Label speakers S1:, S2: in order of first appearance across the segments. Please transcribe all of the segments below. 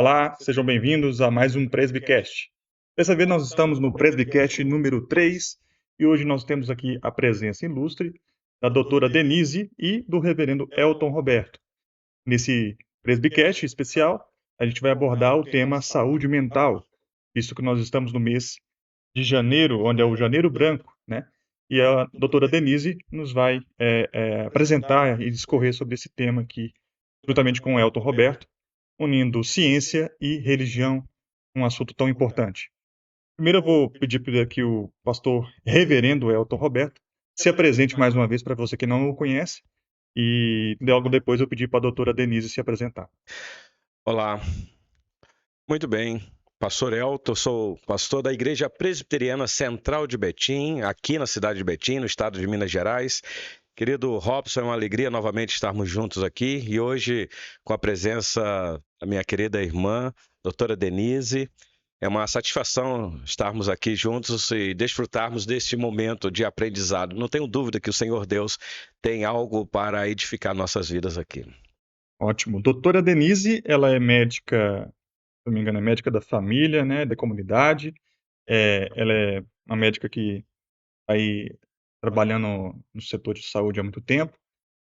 S1: Olá, sejam bem-vindos a mais um Presbycast. Dessa vez nós estamos no Presbycast número 3 e hoje nós temos aqui a presença ilustre da doutora Denise e do reverendo Elton Roberto. Nesse Presbycast especial, a gente vai abordar o tema saúde mental, visto que nós estamos no mês de janeiro, onde é o Janeiro Branco, né? E a doutora Denise nos vai apresentar e discorrer sobre esse tema aqui, juntamente com o Elton Roberto, unindo ciência e religião, um assunto tão importante. Primeiro eu vou pedir para que o pastor reverendo Elton Roberto se apresente mais uma vez para você que não o conhece e logo depois eu pedi para a doutora Denise se apresentar.
S2: Olá, muito bem. Pastor Elton, sou pastor da Igreja Presbiteriana Central de Betim, aqui na cidade de Betim, no estado de Minas Gerais. Querido Robson, é uma alegria novamente estarmos juntos aqui e hoje com a presença da minha querida irmã, doutora Denise. É uma satisfação estarmos aqui juntos e desfrutarmos deste momento de aprendizado. Não tenho dúvida que o Senhor Deus tem algo para edificar nossas vidas aqui.
S1: Ótimo. Doutora Denise, ela é médica, se não me engano, é médica da família, né, da comunidade. Ela é uma médica que está aí trabalhando no setor de saúde há muito tempo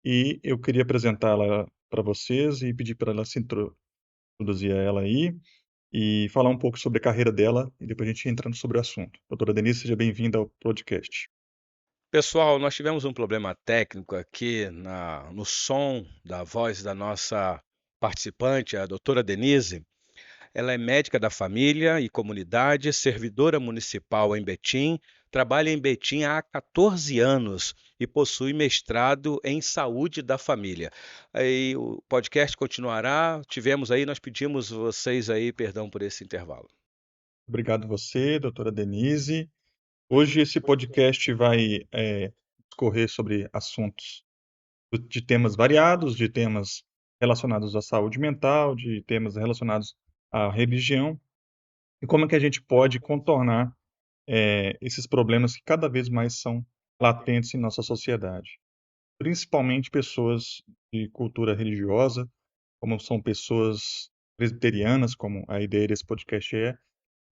S1: e eu queria apresentá-la para vocês e pedir para ela se introduzir a ela aí e falar um pouco sobre a carreira dela e depois a gente entra sobre o assunto. Doutora Denise, seja bem-vinda ao podcast.
S2: Pessoal, nós tivemos um problema técnico aqui no som da voz da nossa participante, a doutora Denise. Ela é médica da família e comunidade, servidora municipal em Betim, trabalha em Betim há 14 anos e possui mestrado em saúde da família. Aí o podcast continuará. Nós pedimos vocês aí perdão por esse intervalo.
S1: Obrigado você, doutora Denise. Hoje esse podcast vai discorrer sobre assuntos de temas variados, de temas relacionados à saúde mental, de temas relacionados à religião e como é que a gente pode contornar esses problemas que cada vez mais são latentes em nossa sociedade. Principalmente pessoas de cultura religiosa, como são pessoas presbiterianas, como a ideia desse podcast é,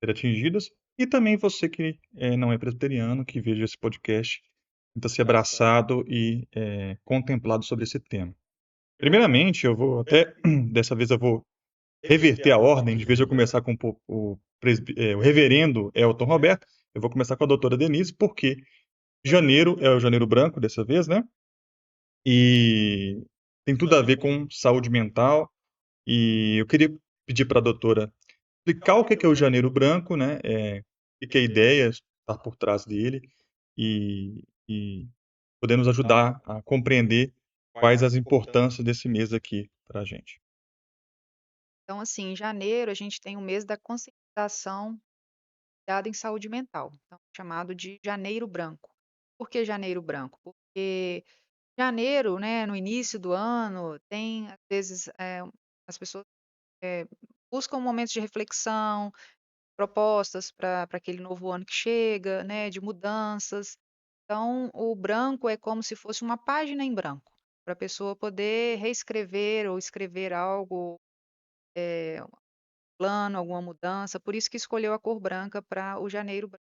S1: ser atingidas, e também você que não é presbiteriano, que veja esse podcast, sinta-se abraçado e contemplado sobre esse tema. Primeiramente, eu vou até, dessa vez eu vou reverter a ordem, de vez de eu começar com o reverendo Elton Roberto, eu vou começar com a doutora Denise, porque janeiro é o janeiro branco dessa vez, né? E tem tudo a ver com saúde mental. E eu queria pedir para a doutora explicar o que é o janeiro branco, né? O que é a ideia está por trás dele e poder nos ajudar a compreender quais as importâncias desse mês aqui para a gente.
S3: Então, assim, em janeiro a gente tem o mês da conscientização dada em saúde mental, então, chamado de Janeiro Branco. Por que Janeiro Branco? Porque janeiro, né, no início do ano, tem, às vezes, as pessoas eh, buscam momentos de reflexão, propostas para aquele novo ano que chega, né, de mudanças. Então, o branco é como se fosse uma página em branco, para a pessoa poder reescrever ou escrever algo, eh, plano, alguma mudança, por isso que escolheu a cor branca para o janeiro branco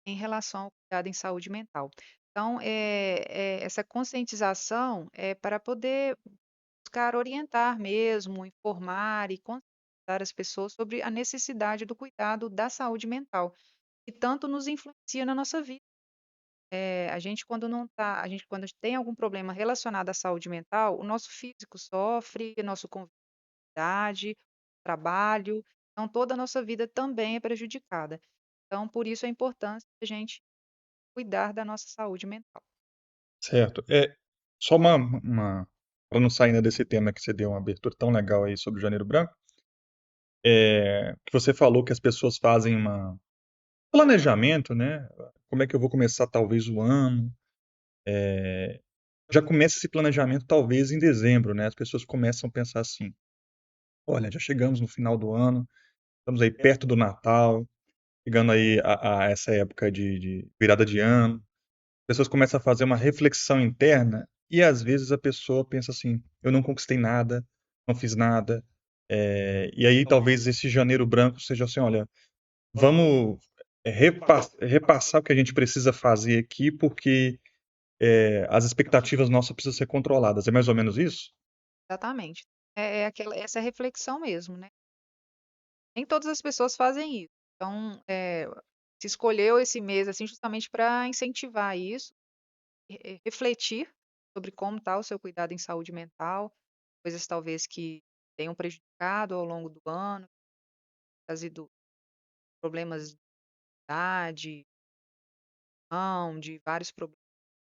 S3: em relação ao cuidado em saúde mental. Então, essa conscientização é para poder buscar orientar mesmo, informar e conscientizar as pessoas sobre a necessidade do cuidado da saúde mental, que tanto nos influencia na nossa vida. A gente quando não tá, a gente quando tem algum problema relacionado à saúde mental, o nosso físico sofre, nosso convívio, trabalho, então toda a nossa vida também é prejudicada. Então, por isso a importância da gente cuidar da nossa saúde mental.
S1: Certo. Só para não sair ainda desse tema que você deu uma abertura tão legal aí sobre o Janeiro Branco, que você falou que as pessoas fazem um planejamento, né? Como é que eu vou começar talvez o ano? Já começa esse planejamento talvez em dezembro, né? As pessoas começam a pensar assim: olha, já chegamos no final do ano, estamos aí perto do Natal, chegando aí a essa época de virada de ano. As pessoas começam a fazer uma reflexão interna e às vezes a pessoa pensa assim: eu não conquistei nada, não fiz nada, E aí talvez esse janeiro branco seja assim, olha, vamos repassar o que a gente precisa fazer aqui, porque as expectativas nossas precisam ser controladas. É mais ou menos isso?
S3: Exatamente. Essa reflexão mesmo, né? Nem todas as pessoas fazem isso. Então, se escolheu esse mês assim justamente para incentivar isso, refletir sobre como está o seu cuidado em saúde mental, coisas talvez que tenham prejudicado ao longo do ano, trazido problemas de idade, não, de vários problemas.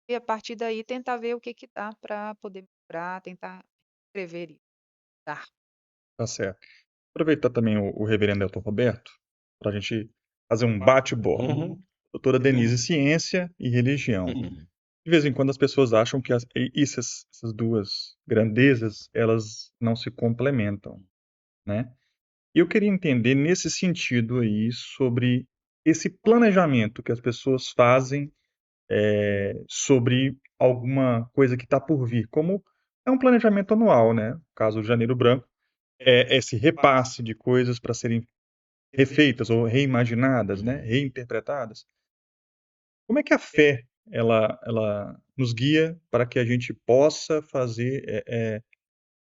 S3: E a partir daí tentar ver o que que dá para poder melhorar, tentar escrever isso, dar.
S1: Tá certo. Aproveitar também o reverendo Elton Roberto para a gente fazer um bate-bola.
S2: Uhum,
S1: Doutora Denise, ciência e religião.
S2: uhum.
S1: De vez em quando as pessoas acham que essas duas grandezas, elas não se complementam, né? E eu queria entender nesse sentido aí sobre esse planejamento que as pessoas fazem sobre alguma coisa que está por vir, como é um planejamento anual, né? No caso, o Janeiro Branco é esse repasse de coisas para serem refeitas ou reimaginadas, né? Reinterpretadas. Como é que a fé ela nos guia para que a gente possa fazer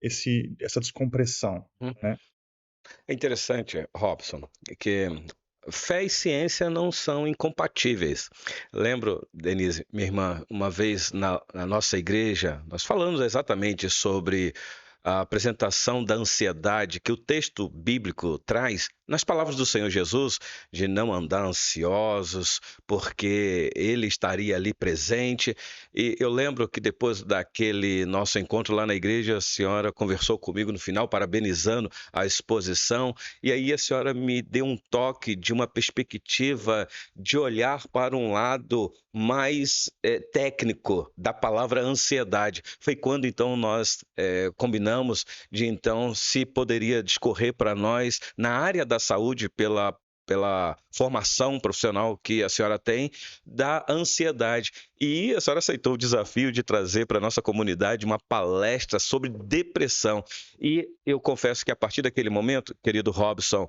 S1: essa descompressão,
S2: Hum.
S1: né?
S2: É interessante, Robson, que fé e ciência não são incompatíveis. Lembro, Denise, minha irmã, uma vez na nossa igreja, nós falamos exatamente sobre a apresentação da ansiedade que o texto bíblico traz nas palavras do Senhor Jesus, de não andar ansiosos, porque Ele estaria ali presente. E eu lembro que depois daquele nosso encontro lá na igreja, a senhora conversou comigo no final, parabenizando a exposição, e aí a senhora me deu um toque de uma perspectiva de olhar para um lado mais técnico da palavra ansiedade. Foi quando então nós combinamos de então se poderia discorrer para nós na área da saúde pela formação profissional que a senhora tem, da ansiedade. E a senhora aceitou o desafio de trazer para a nossa comunidade uma palestra sobre depressão. E eu confesso que a partir daquele momento, querido Robson,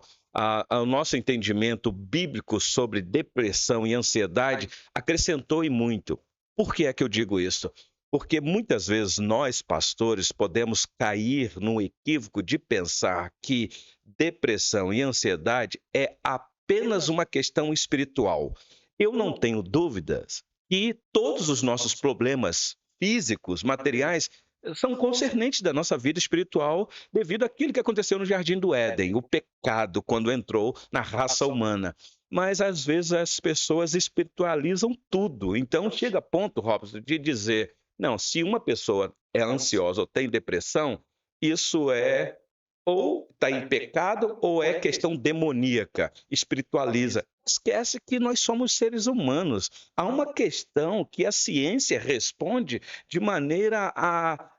S2: o nosso entendimento bíblico sobre depressão e ansiedade acrescentou e muito. Por que é que eu digo isso? Porque muitas vezes nós, pastores, podemos cair no equívoco de pensar que depressão e ansiedade é apenas uma questão espiritual. Eu não tenho dúvidas que todos os nossos problemas físicos, materiais, são concernentes da nossa vida espiritual devido àquilo que aconteceu no Jardim do Éden, o pecado quando entrou na raça humana. Mas às vezes as pessoas espiritualizam tudo. Então chega a ponto, Robson, de dizer, não, se uma pessoa é ansiosa ou tem depressão, isso é ou está em pecado ou é questão demoníaca, espiritualiza. Esquece que nós somos seres humanos. Há uma questão que a ciência responde de maneira a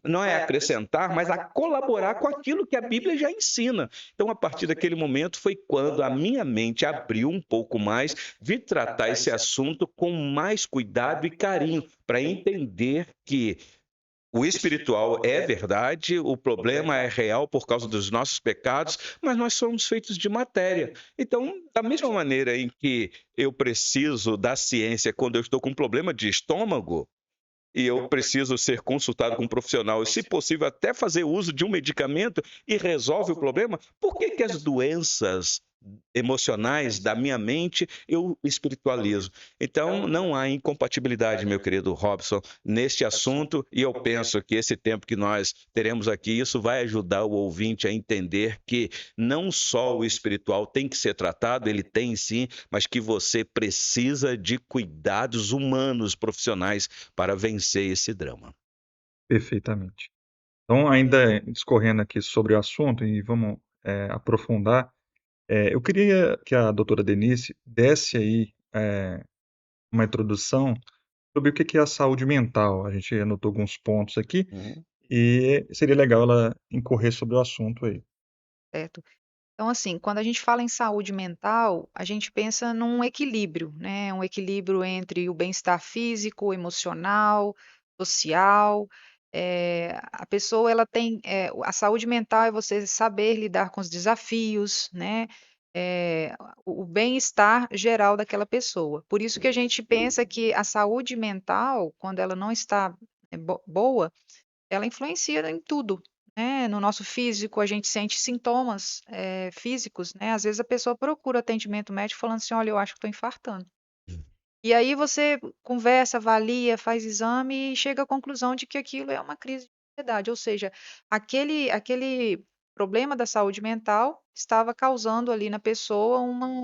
S2: não é acrescentar, mas a colaborar com aquilo que a Bíblia já ensina. Então, a partir daquele momento foi quando a minha mente abriu um pouco mais, vi tratar esse assunto com mais cuidado e carinho, para entender que o espiritual é verdade, o problema é real por causa dos nossos pecados, mas nós somos feitos de matéria. Então, da mesma maneira em que eu preciso da ciência quando eu estou com um problema de estômago, e eu preciso ser consultado com um profissional e, se possível, até fazer uso de um medicamento e resolve o problema, por que que as doenças emocionais da minha mente eu espiritualizo? Então, não há incompatibilidade, meu querido Robson, neste assunto, e eu penso que esse tempo que nós teremos aqui, isso vai ajudar o ouvinte a entender que não só o espiritual tem que ser tratado, ele tem sim, mas que você precisa de cuidados humanos, profissionais, para vencer esse drama.
S1: Perfeitamente. Então, ainda discorrendo aqui sobre o assunto e vamos aprofundar, eu queria que a doutora Denise desse aí uma introdução sobre o que é a saúde mental. A gente anotou alguns pontos aqui
S2: Uhum.
S1: e seria legal ela incorrer sobre o assunto aí.
S3: Certo? Então, assim, quando a gente fala em saúde mental, a gente pensa num equilíbrio, né? Um equilíbrio entre o bem-estar físico, emocional, social. A pessoa ela tem a saúde mental é você saber lidar com os desafios, né? O bem-estar geral daquela pessoa. Por isso que a gente pensa que a saúde mental, quando ela não está boa, ela influencia em tudo, né? No nosso físico, a gente sente sintomas físicos, né? Às vezes a pessoa procura atendimento médico falando assim, olha, eu acho que estou infartando. E aí você conversa, avalia, faz exame e chega à conclusão de que aquilo é uma crise de ansiedade, ou seja, aquele problema da saúde mental estava causando ali na pessoa um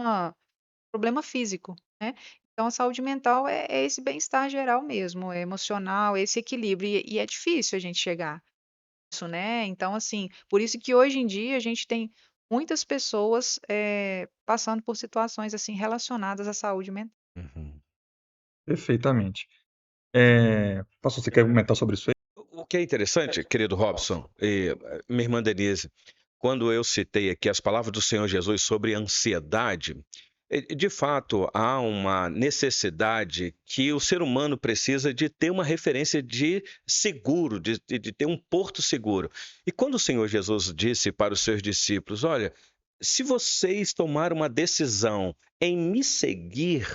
S3: problema físico, né? Então a saúde mental é esse bem-estar geral mesmo, é emocional, é esse equilíbrio, e é difícil a gente chegar nisso, né? Então, assim, por isso que hoje em dia a gente tem muitas pessoas passando por situações assim relacionadas à saúde mental.
S2: Uhum.
S1: Perfeitamente. Pastor, você quer comentar sobre isso aí?
S2: O que é interessante, querido Robson e minha irmã Denise, quando eu citei aqui as palavras do Senhor Jesus sobre ansiedade, de fato há uma necessidade que o ser humano precisa de ter uma referência de seguro, de ter um porto seguro. E quando o Senhor Jesus disse para os seus discípulos: Olha, se vocês tomarem uma decisão em me seguir,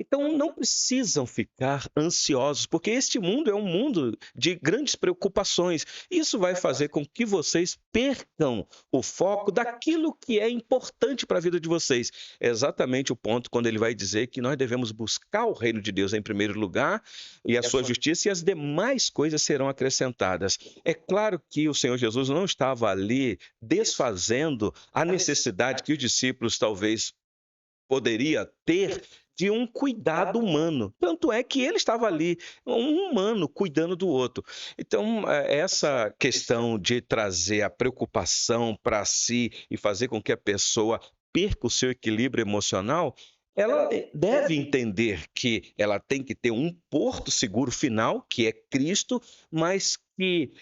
S2: então não precisam ficar ansiosos, porque este mundo é um mundo de grandes preocupações. Isso vai fazer com que vocês percam o foco daquilo que é importante para a vida de vocês. É exatamente o ponto quando ele vai dizer que nós devemos buscar o reino de Deus em primeiro lugar e a sua justiça, e as demais coisas serão acrescentadas. É claro que o Senhor Jesus não estava ali desfazendo a necessidade que os discípulos talvez poderia ter de um cuidado humano. Tanto é que ele estava ali, um humano cuidando do outro. Então, essa questão de trazer a preocupação para si e fazer com que a pessoa perca o seu equilíbrio emocional, ela deve entender que ela tem que ter um porto seguro final, que é Cristo, mas que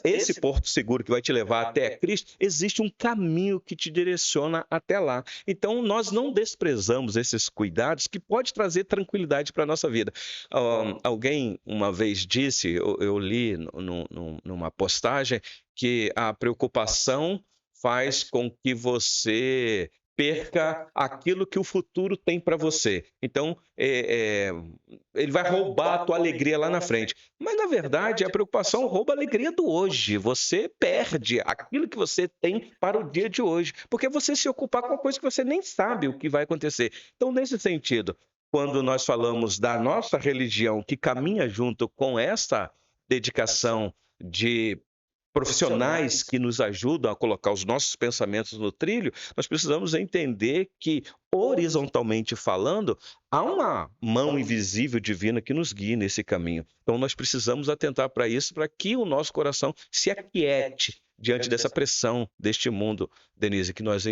S2: esse porto seguro que vai te levar até Cristo, existe um caminho que te direciona até lá. Então, nós não desprezamos esses cuidados que pode trazer tranquilidade para a nossa vida. Alguém uma vez disse, eu li numa postagem, que a preocupação faz com que você perca aquilo que o futuro tem para você. Então, ele vai roubar a tua alegria lá na frente. Mas, na verdade, a preocupação rouba a alegria do hoje. Você perde aquilo que você tem para o dia de hoje, porque você se ocupar com uma coisa que você nem sabe o que vai acontecer. Então, nesse sentido, quando nós falamos da nossa religião, que caminha junto com essa dedicação de profissionais que nos ajudam a colocar os nossos pensamentos no trilho, nós precisamos entender que, horizontalmente falando, há uma mão invisível divina que nos guia nesse caminho. Então, nós precisamos atentar para isso, para que o nosso coração se aquiete diante dessa pressão deste mundo, Denise, que nós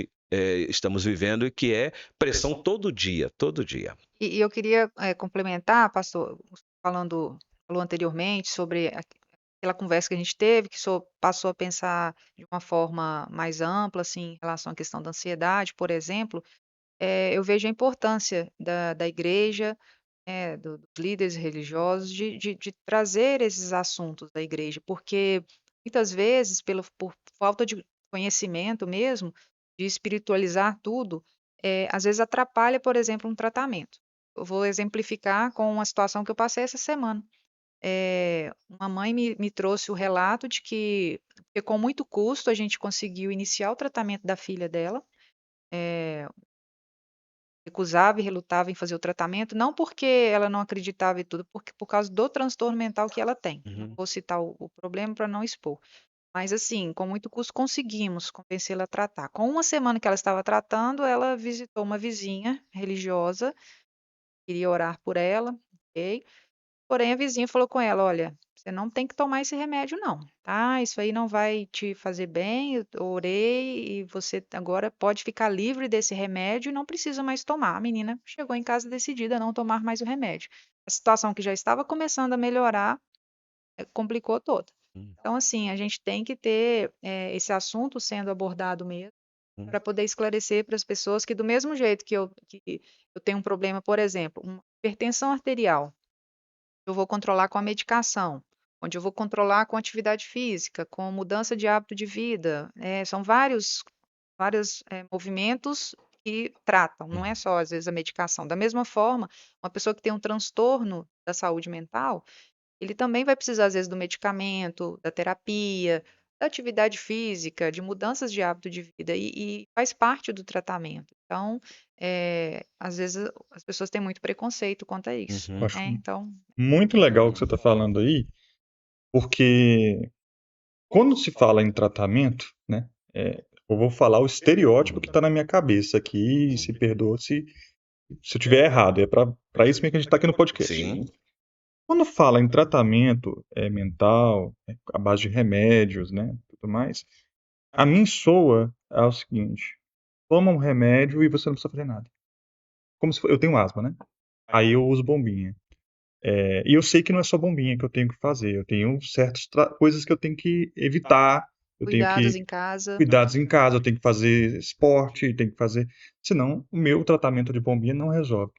S2: estamos vivendo, e que é pressão todo dia, todo dia.
S3: E eu queria complementar, pastor, falou anteriormente sobre aquela conversa que a gente teve, que passou a pensar de uma forma mais ampla, assim, em relação à questão da ansiedade, por exemplo. Eu vejo a importância da igreja, dos líderes religiosos, de trazer esses assuntos da igreja, porque muitas vezes, por falta de conhecimento mesmo, de espiritualizar tudo, às vezes atrapalha, por exemplo, um tratamento. Eu vou exemplificar com uma situação que eu passei essa semana. Uma mãe me trouxe o relato de que com muito custo a gente conseguiu iniciar o tratamento da filha dela. Recusava e relutava em fazer o tratamento, não porque ela não acreditava e tudo, porque por causa do transtorno mental que ela tem. Não vou citar o problema para não expor. Mas assim, com muito custo conseguimos convencê-la a tratar. Com uma semana que ela estava tratando, ela visitou uma vizinha religiosa, queria orar por ela, ok? Porém, a vizinha falou com ela: olha, você não tem que tomar esse remédio, não, tá? Isso aí não vai te fazer bem. Eu orei e você agora pode ficar livre desse remédio e não precisa mais tomar. A menina chegou em casa decidida a não tomar mais o remédio. A situação que já estava começando a melhorar, complicou toda. Então, assim, a gente tem que ter esse assunto sendo abordado mesmo, para poder esclarecer para as pessoas que, do mesmo jeito que eu tenho um problema, por exemplo, uma hipertensão arterial, eu vou controlar com a medicação. onde eu vou controlar com atividade física, com mudança de hábito de vida. São vários movimentos que tratam, não é só, às vezes, a medicação. Da mesma forma, uma pessoa que tem um transtorno da saúde mental, ele também vai precisar, às vezes, do medicamento, da terapia, da atividade física, de mudanças de hábito de vida, e faz parte do tratamento. Então, às vezes, as pessoas têm muito preconceito quanto a isso.
S1: Eu acho
S3: Então,
S1: muito legal o que você está falando aí, porque quando se fala em tratamento, né, eu vou falar o estereótipo que está na minha cabeça aqui, e se perdoa se eu estiver errado. É para isso mesmo que a gente está aqui no podcast.
S2: Sim.
S1: Quando fala em tratamento mental, à base de remédios, né, tudo mais, a mim soa o seguinte: toma um remédio e você não precisa fazer nada. Como se eu tenho asma, né? Aí eu uso bombinha. E eu sei que não é só bombinha que eu tenho que fazer. Eu tenho certas coisas que eu tenho que evitar. Eu tenho
S3: cuidados
S1: que
S3: em casa.
S1: cuidados em casa, eu tenho que fazer esporte, tenho que fazer. Senão, o meu tratamento de bombinha não resolve.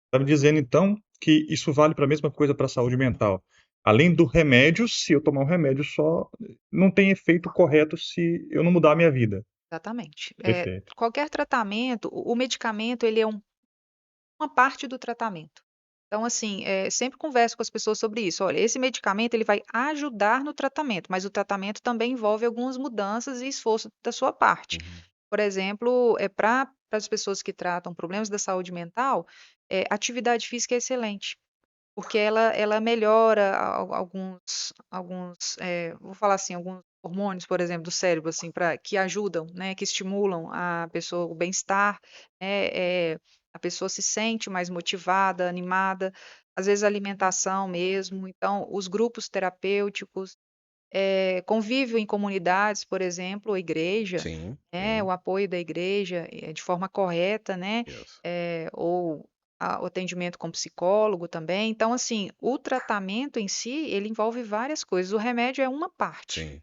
S1: Está me dizendo, então, que isso vale para a mesma coisa para a saúde mental. Além do remédio, se eu tomar um remédio só, não tem efeito correto se eu não mudar a minha vida.
S3: Exatamente.
S1: Perfeito.
S3: Qualquer tratamento, o medicamento, ele é uma parte do tratamento. Então, assim, sempre converso com as pessoas sobre isso. Olha, esse medicamento ele vai ajudar no tratamento, mas o tratamento também envolve algumas mudanças e esforço da sua parte. Por exemplo, para as pessoas que tratam problemas da saúde mental, atividade física é excelente, porque ela melhora vou falar assim, alguns hormônios, por exemplo, do cérebro, assim, que ajudam, né, que estimulam a pessoa, o bem-estar, né, a pessoa se sente mais motivada, animada, às vezes a alimentação mesmo, então os grupos terapêuticos, convívio em comunidades, por exemplo, a igreja,
S2: Sim.
S3: né, o apoio da igreja de forma correta, né,
S2: Isso.
S3: ou o atendimento com psicólogo também. Então, assim, o tratamento em si, ele envolve várias coisas. O remédio é uma parte.
S2: Sim.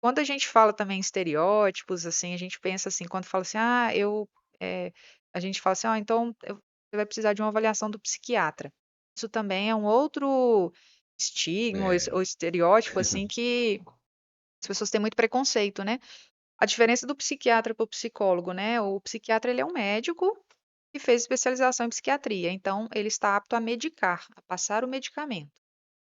S3: Quando a gente fala também em estereótipos, assim, a gente pensa assim, quando fala assim, a gente fala assim, então você vai precisar de uma avaliação do psiquiatra. Isso também é um outro estigma ou estereótipo, assim, que as pessoas têm muito preconceito, né? A diferença do psiquiatra para o psicólogo, né? O psiquiatra, ele é um médico que fez especialização em psiquiatria, então ele está apto a medicar, a passar o medicamento.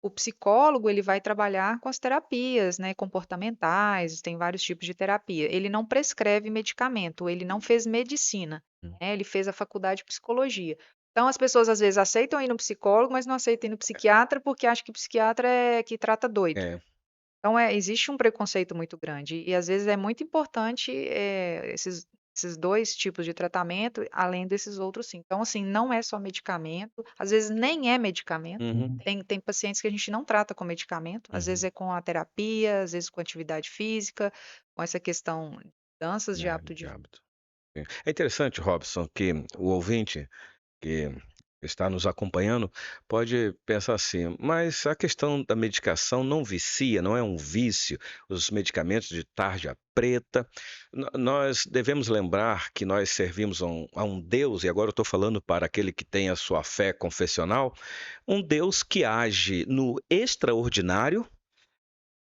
S3: O psicólogo, ele vai trabalhar com as terapias, né, comportamentais, tem vários tipos de terapia. Ele não prescreve medicamento, ele não fez medicina, né, ele fez a faculdade de psicologia. Então, as pessoas às vezes aceitam ir no psicólogo, mas não aceitam ir no psiquiatra porque acham que psiquiatra é que trata doido.
S2: É.
S3: Então, existe um preconceito muito grande e às vezes é muito importante esses dois tipos de tratamento, além desses outros sim. Então, assim, não é só medicamento, às vezes nem é medicamento. Tem pacientes que a gente não trata com medicamento, às vezes é com a terapia, às vezes com atividade física, com essa questão de mudanças de hábito de vida.
S2: hábito. É interessante, Robson, que o ouvinte que está nos acompanhando pode pensar assim, mas a questão da medicação não vicia, não é um vício, os medicamentos de tarja preta. Nós devemos lembrar que nós servimos a um Deus, e agora eu estou falando para aquele que tem a sua fé confessional, um Deus que age no extraordinário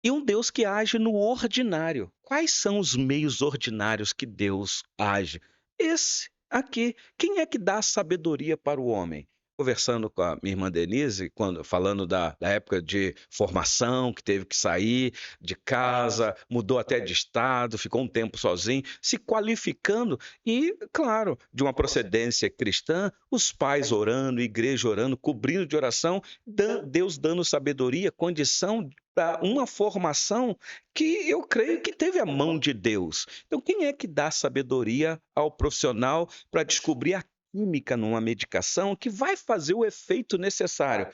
S2: e um Deus que age no ordinário. Quais são os meios ordinários que Deus age? Esse aqui. Quem é que dá sabedoria para o homem? Conversando com a minha irmã Denise, falando da época de formação, que teve que sair de casa, mudou até de estado, ficou um tempo sozinho, se qualificando e, claro, de uma procedência cristã, os pais orando, igreja orando, cobrindo de oração, Deus dando sabedoria, condição para uma formação que eu creio que teve a mão de Deus. Então, quem é que dá sabedoria ao profissional para descobrir a química numa medicação que vai fazer o efeito necessário?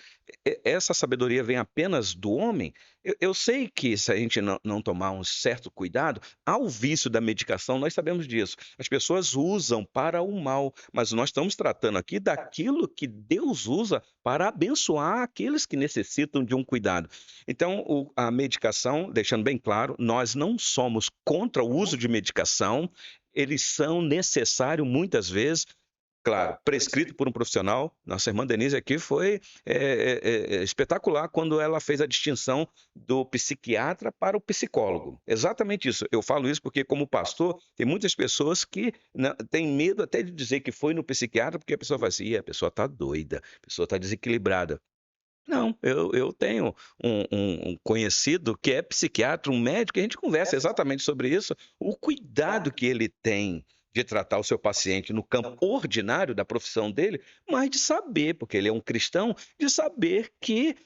S2: Essa sabedoria vem apenas do homem? Eu sei que se a gente não tomar um certo cuidado, há o vício da medicação, nós sabemos disso. As pessoas usam para o mal, mas nós estamos tratando aqui daquilo que Deus usa para abençoar aqueles que necessitam de um cuidado. Então, a medicação, deixando bem claro, nós não somos contra o uso de medicação, eles são necessários muitas vezes. claro, prescrito por um profissional. Nossa irmã Denise aqui foi espetacular quando ela fez a distinção do psiquiatra para o psicólogo. Exatamente isso. Eu falo isso porque, como pastor, tem muitas pessoas que têm medo até de dizer que foi no psiquiatra, porque a pessoa fala assim: "Ih, a pessoa está doida, a pessoa está desequilibrada." Não, eu tenho um conhecido que é psiquiatra, um médico, e a gente conversa exatamente sobre isso, o cuidado que ele tem de tratar o seu paciente no campo ordinário da profissão dele, mas de saber, porque ele é um cristão, de saber que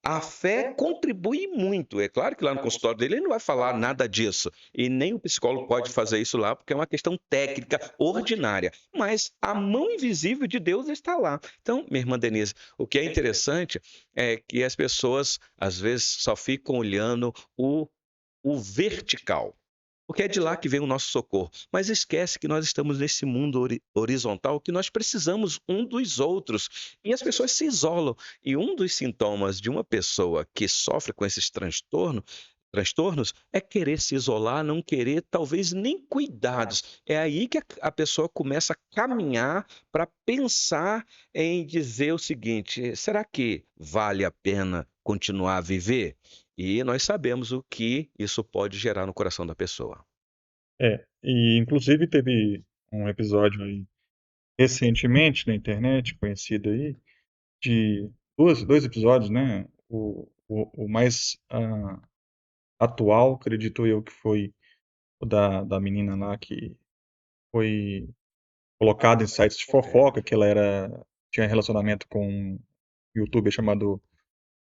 S2: a fé contribui muito. É claro que lá no consultório dele ele não vai falar nada disso, e nem o psicólogo pode fazer isso lá, porque é uma questão técnica ordinária, mas a mão invisível de Deus está lá. Então, minha irmã Denise, o que é interessante é que as pessoas, às vezes, só ficam olhando o vertical, porque é de lá que vem o nosso socorro. Mas esquece que nós estamos nesse mundo horizontal, que nós precisamos um dos outros. E as pessoas se isolam. E um dos sintomas de uma pessoa que sofre com esses transtornos é querer se isolar, não querer talvez nem cuidados. É aí que a pessoa começa a caminhar para pensar em dizer o seguinte: será que vale a pena continuar a viver? E nós sabemos o que isso pode gerar no coração da pessoa.
S1: E inclusive teve um episódio aí recentemente na internet, conhecido aí, de dois episódios, né? O mais atual, acredito eu, que foi o da menina lá que foi colocada em sites de fofoca, que ela tinha relacionamento com um youtuber chamado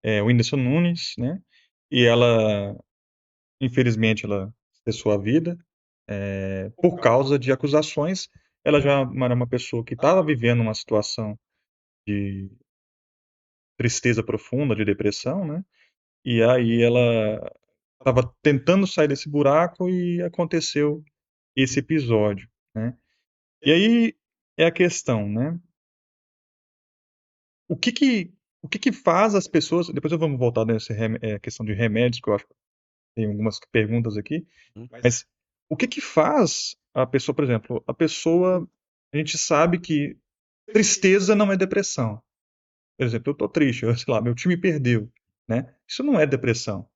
S1: Whindersson Nunes, né? E ela, infelizmente, ela cessou a vida por causa de acusações. Ela já era uma pessoa que estava vivendo uma situação de tristeza profunda, de depressão, né? E aí ela estava tentando sair desse buraco e aconteceu esse episódio, né? E aí é a questão, né? O que que, o que que faz as pessoas... Depois eu vamos voltar nessa questão de remédios, que eu acho que tem algumas perguntas aqui.
S2: Hum.
S1: Mas o que que faz a pessoa, por exemplo, a gente sabe que tristeza não é depressão. Por exemplo, eu tô triste, sei lá, meu time perdeu, né? Isso não é depressão.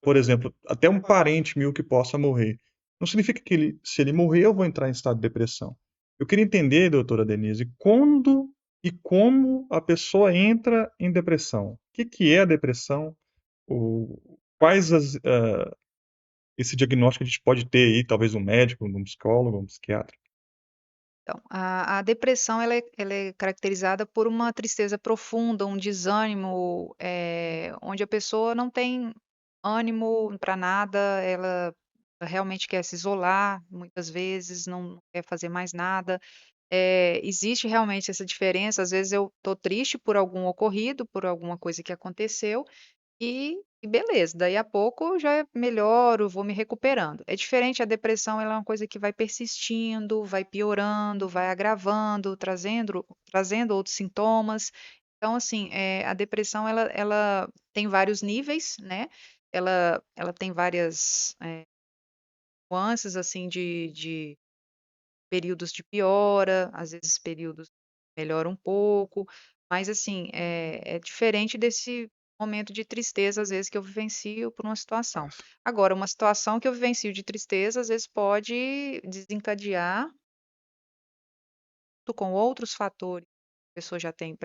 S1: Por exemplo, até um parente meu que possa morrer. Não significa que se ele morrer, eu vou entrar em estado de depressão. Eu queria entender, doutora Denise, quando e como a pessoa entra em depressão. O que que é a depressão? Quais esse diagnóstico que a gente pode ter aí, talvez um médico, um psicólogo, um psiquiatra?
S3: Então, a depressão ela é caracterizada por uma tristeza profunda, um desânimo, onde a pessoa não tem ânimo para nada, ela realmente quer se isolar, muitas vezes não quer fazer mais nada. Existe realmente essa diferença, às vezes eu estou triste por algum ocorrido, por alguma coisa que aconteceu, e beleza, daí a pouco eu já melhoro, vou me recuperando. É diferente, a depressão ela é uma coisa que vai persistindo, vai piorando, vai agravando, trazendo outros sintomas. Então, assim, a depressão ela tem vários níveis, né? Ela tem várias nuances, assim, de períodos de piora, às vezes períodos melhora um pouco, mas assim, é diferente desse momento de tristeza, às vezes, que eu vivencio por uma situação. Agora, uma situação que eu vivencio de tristeza, às vezes pode desencadear, junto com outros fatores, que a pessoa já tem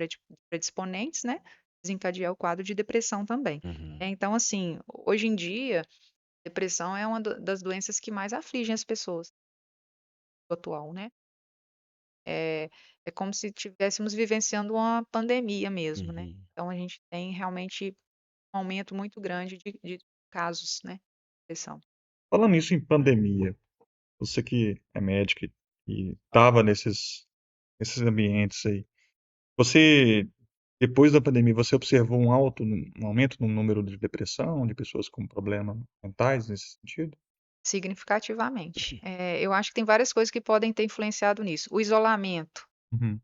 S3: predisponentes, né? Desencadear o quadro de depressão também.
S2: Uhum.
S3: Então, assim, hoje em dia, depressão é uma das doenças que mais afligem as pessoas atual, né? É, é como se estivéssemos vivenciando uma pandemia mesmo, né?
S2: Uhum.
S3: Então a gente tem realmente um aumento muito grande de casos, né? Depressão.
S1: Falando nisso em pandemia, você que é médico e estava nesses ambientes aí, você, depois da pandemia, você observou um aumento no número de depressão, de pessoas com problemas mentais nesse sentido?
S3: Significativamente. Eu acho que tem várias coisas que podem ter influenciado nisso. O isolamento,
S1: Uhum.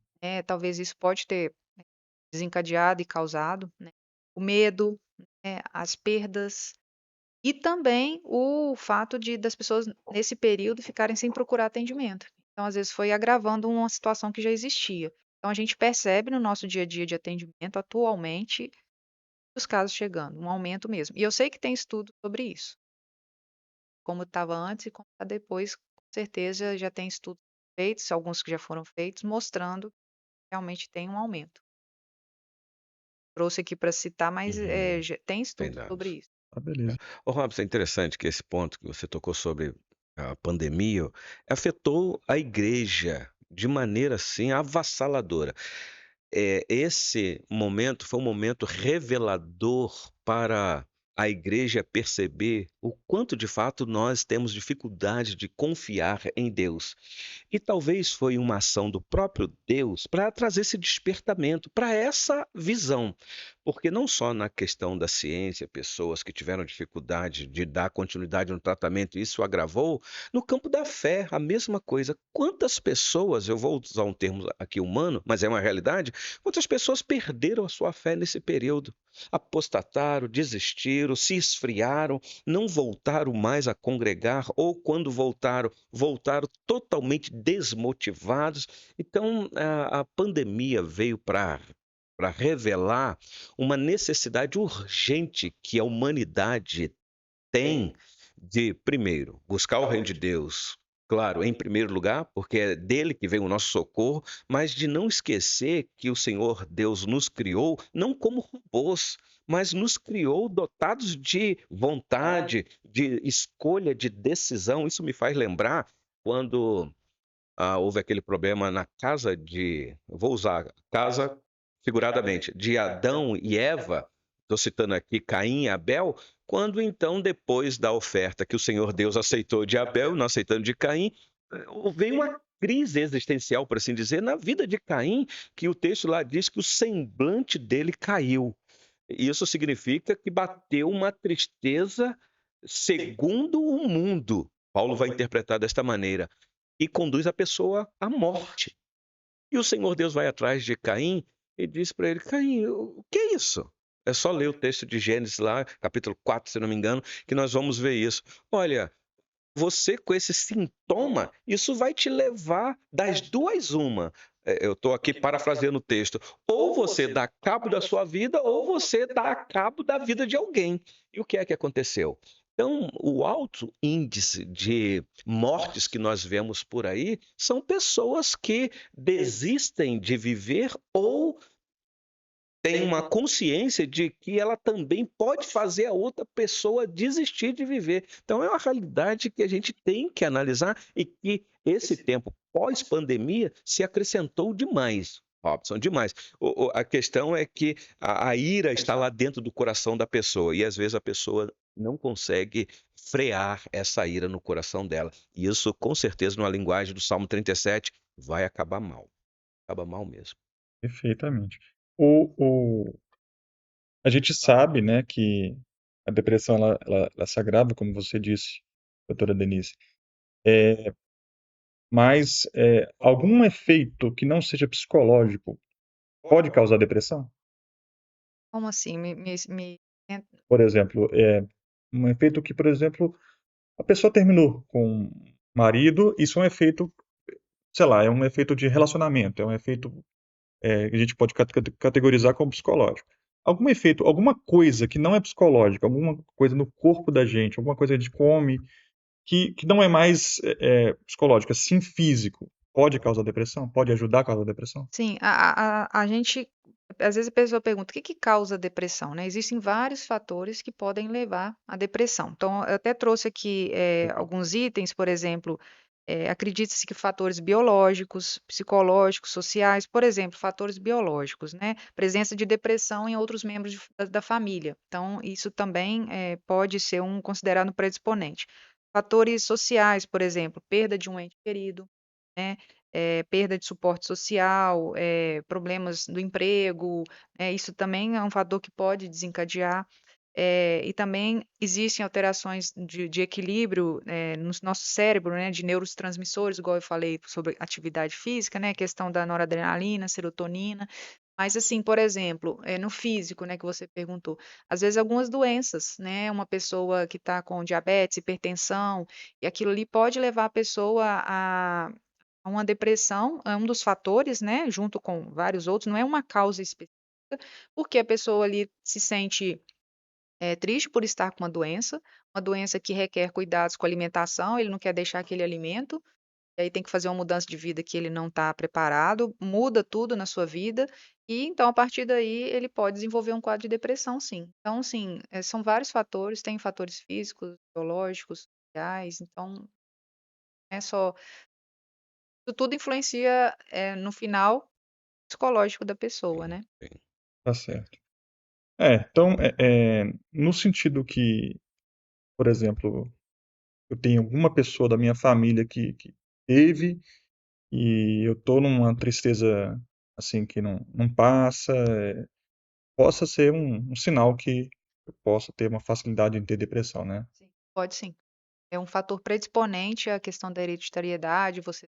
S3: talvez isso pode ter desencadeado e causado, né? O medo, as perdas. E também o fato das pessoas, nesse período, ficarem sem procurar atendimento. Então, às vezes, foi agravando uma situação que já existia. Então, a gente percebe no nosso dia a dia de atendimento, atualmente, os casos chegando, um aumento mesmo. E eu sei que tem estudo sobre isso, como estava antes e como está depois, com certeza já tem estudos feitos, alguns que já foram feitos, mostrando que realmente tem um aumento. Trouxe aqui para citar, mas
S2: Uhum,
S3: tem estudo sobre
S2: verdade.
S3: isso.
S1: Tá, beleza.
S2: Ô, Robson, é interessante que esse ponto que você tocou sobre a pandemia afetou a igreja de maneira assim avassaladora. Esse momento foi um momento revelador para a igreja perceber o quanto de fato nós temos dificuldade de confiar em Deus. E talvez foi uma ação do próprio Deus para trazer esse despertamento para essa visão. Porque não só na questão da ciência, pessoas que tiveram dificuldade de dar continuidade no tratamento, isso agravou, no campo da fé, a mesma coisa. Quantas pessoas, eu vou usar um termo aqui humano, mas é uma realidade, quantas pessoas perderam a sua fé nesse período? Apostataram, desistiram, se esfriaram, não voltaram mais a congregar, ou quando voltaram, voltaram totalmente desmotivados. Então, a pandemia veio para revelar uma necessidade urgente que a humanidade tem de, primeiro, buscar o reino de Deus, claro, em primeiro lugar, porque é dele que vem o nosso socorro, mas de não esquecer que o Senhor Deus nos criou não como robôs, mas nos criou dotados de vontade, de escolha, de decisão. Isso me faz lembrar quando houve aquele problema na casa de, eu vou usar casa figuradamente, de Adão e Eva, estou citando aqui Caim e Abel, quando então, depois da oferta que o Senhor Deus aceitou de Abel, não aceitando de Caim, veio uma crise existencial, por assim dizer, na vida de Caim, que o texto lá diz que o semblante dele caiu. Isso significa que bateu uma tristeza segundo o mundo. Paulo vai interpretar desta maneira e conduz a pessoa à morte. E o Senhor Deus vai atrás de Caim e diz para ele: Caim, o que é isso? É só ler o texto de Gênesis lá, capítulo 4, se não me engano, que nós vamos ver isso. Olha, você com esse sintoma, isso vai te levar das duas uma. Eu estou aqui parafraseando o texto. Ou você dá cabo da sua vida, ou você dá cabo da vida de alguém. E o que é que aconteceu? Então, o alto índice de mortes que nós vemos por aí são pessoas que desistem de viver ou tem uma consciência de que ela também pode fazer a outra pessoa desistir de viver. Então é uma realidade que a gente tem que analisar e que esse tempo pós-pandemia se acrescentou demais. Robson, demais. A questão é que a ira está lá dentro do coração da pessoa e às vezes a pessoa não consegue frear essa ira no coração dela. E isso, com certeza, na linguagem do Salmo 37, vai acabar mal. Acaba mal mesmo.
S1: Perfeitamente. A gente sabe, né, que a depressão ela se agrava, como você disse, doutora Denise. Mas algum efeito que não seja psicológico pode causar depressão?
S3: Como assim?
S1: Por exemplo, um efeito que, por exemplo, a pessoa terminou com o marido, isso é um efeito, sei lá, é um efeito de relacionamento, é um efeito que a gente pode categorizar como psicológico. Algum efeito, alguma coisa que não é psicológica, alguma coisa no corpo da gente, alguma coisa que a gente come, que não é mais psicológica, sim físico, pode causar depressão? Pode ajudar a causar depressão?
S3: Sim, a gente, às vezes a pessoa pergunta, o que que causa depressão, né? Existem vários fatores que podem levar à depressão. Então, eu até trouxe aqui alguns itens, por exemplo, acredita-se que fatores biológicos, psicológicos, sociais, por exemplo, fatores biológicos, né? Presença de depressão em outros membros da família. Então, isso também pode ser um considerado predisponente. Fatores sociais, por exemplo, perda de um ente querido, né? Perda de suporte social, problemas do emprego, isso também é um fator que pode desencadear. E também existem alterações de equilíbrio no nosso cérebro, né, de neurotransmissores, igual eu falei sobre atividade física, né, questão da noradrenalina, serotonina. Mas, assim, por exemplo, no físico, né, que você perguntou, às vezes algumas doenças, né, uma pessoa que está com diabetes, hipertensão, e aquilo ali pode levar a pessoa Uma depressão é um dos fatores, né, junto com vários outros, não é uma causa específica, porque a pessoa ali se sente triste por estar com uma doença que requer cuidados com a alimentação, ele não quer deixar aquele alimento, e aí tem que fazer uma mudança de vida que ele não está preparado, muda tudo na sua vida, e então a partir daí ele pode desenvolver um quadro de depressão, sim. Então, assim, são vários fatores, tem fatores físicos, biológicos, sociais, então não é só. Isso tudo influencia, no final, psicológico da pessoa, né?
S2: Sim.
S1: Tá certo. Então, no sentido que, por exemplo, eu tenho alguma pessoa da minha família que teve e eu tô numa tristeza assim que não passa, possa ser um sinal que eu possa ter uma facilidade em ter depressão, né?
S3: Sim. Pode sim. É um fator predisponente à questão da hereditariedade, você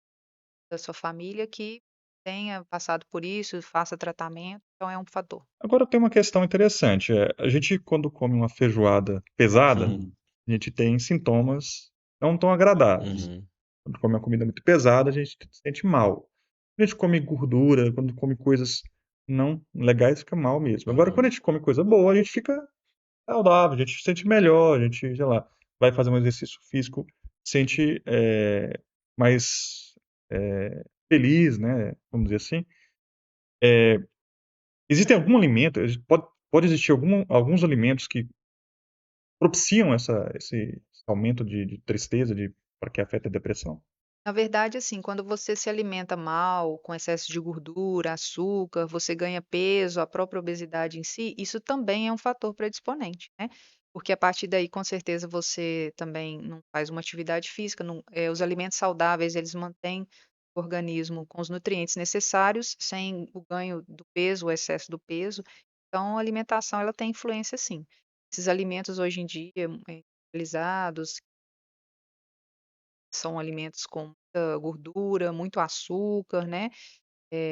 S3: da sua família que tenha passado por isso, faça tratamento, então é um fator.
S1: Agora tem uma questão interessante, a gente quando come uma feijoada pesada, a gente tem sintomas não tão agradáveis.
S2: Uhum.
S1: Quando come uma comida muito pesada, a gente se sente mal. Quando a gente come gordura, quando come coisas não legais, fica mal mesmo. Agora, quando a gente come coisa boa, a gente fica saudável, a gente se sente melhor, a gente, sei lá, vai fazer um exercício físico, se sente mais feliz, né? Vamos dizer assim. Existe algum alimento, pode existir alguns alimentos que propiciam esse aumento de tristeza, para que afeta a depressão?
S3: Na verdade, assim, quando você se alimenta mal, com excesso de gordura, açúcar, você ganha peso, a própria obesidade em si, isso também é um fator predisponente, né? Porque a partir daí, com certeza, você também não faz uma atividade física, os alimentos saudáveis, eles mantêm o organismo com os nutrientes necessários, sem o ganho do peso, o excesso do peso. Então, a alimentação, ela tem influência, sim. Esses alimentos, hoje em dia, industrializados, são alimentos com muita gordura, muito açúcar, né.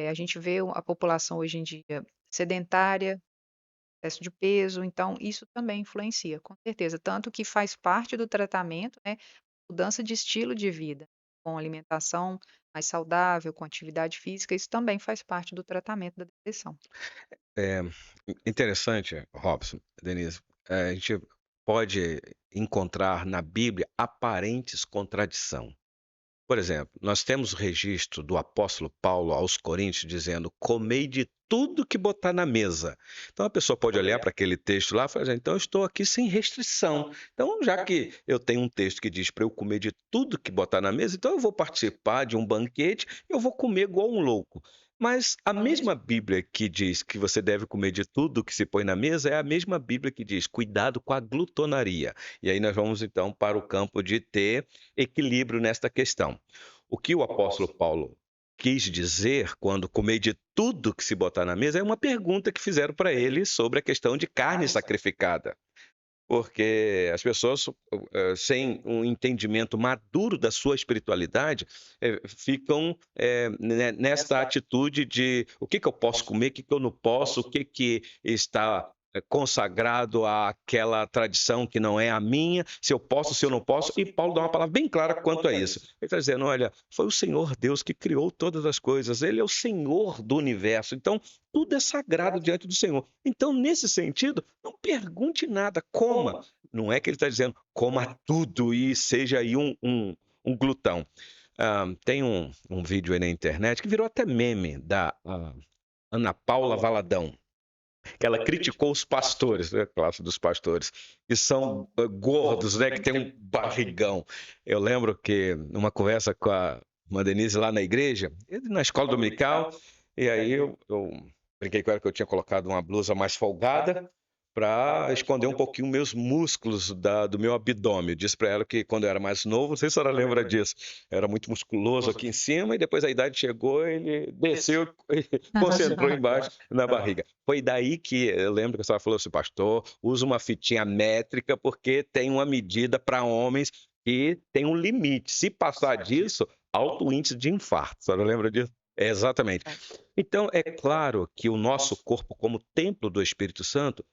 S3: A gente vê a população hoje em dia sedentária, excesso de peso, então isso também influencia, com certeza. Tanto que faz parte do tratamento, né, mudança de estilo de vida, com alimentação mais saudável, com atividade física, isso também faz parte do tratamento da depressão.
S2: É interessante, Robson, Denise, a gente pode encontrar na Bíblia aparentes contradição. Por exemplo, nós temos o registro do apóstolo Paulo aos Coríntios dizendo: comei de tudo que botar na mesa. Então a pessoa pode olhar para aquele texto lá e falar: então eu estou aqui sem restrição. Então, já que eu tenho um texto que diz para eu comer de tudo que botar na mesa, então eu vou participar de um banquete e eu vou comer igual um louco. Mas a mesma Bíblia que diz que você deve comer de tudo que se põe na mesa é a mesma Bíblia que diz: cuidado com a glutonaria. E aí nós vamos então para o campo de ter equilíbrio nesta questão. O que o apóstolo Paulo quis dizer quando comer de tudo que se botar na mesa é uma pergunta que fizeram para ele sobre a questão de carne sacrificada. Porque as pessoas, sem um entendimento maduro da sua espiritualidade, ficam nesta atitude de o que eu posso comer, o que eu não posso, o que está consagrado àquela tradição que não é a minha, se eu posso, se eu não posso. E Paulo dá uma palavra bem clara quanto a isso. Ele está dizendo: olha, foi o Senhor Deus que criou todas as coisas, Ele é o Senhor do universo. Então, tudo é sagrado diante do Senhor. Então, nesse sentido, não pergunte nada, coma. Não é que ele está dizendo coma tudo e seja aí um glutão. Tem um vídeo aí na internet que virou até meme da Ana Paula Valadão, que ela criticou os pastores, né, a classe dos pastores, que são gordos, né, que tem um barrigão. Eu lembro que numa conversa com a Denise lá na igreja, na escola dominical, e aí eu brinquei com ela que eu tinha colocado uma blusa mais folgada para esconder um pouquinho meus músculos do meu abdômen. Eu disse para ela que quando eu era mais novo, não sei se a senhora lembra disso, era muito musculoso aqui em cima e depois a idade chegou, ele desceu e concentrou embaixo na barriga. Foi daí que eu lembro que a senhora falou assim: pastor, usa uma fitinha métrica porque tem uma medida para homens que tem um limite. Se passar disso, alto índice de infarto. A senhora lembra disso? Exatamente. Então, é claro que o nosso corpo, como templo do Espírito Santo,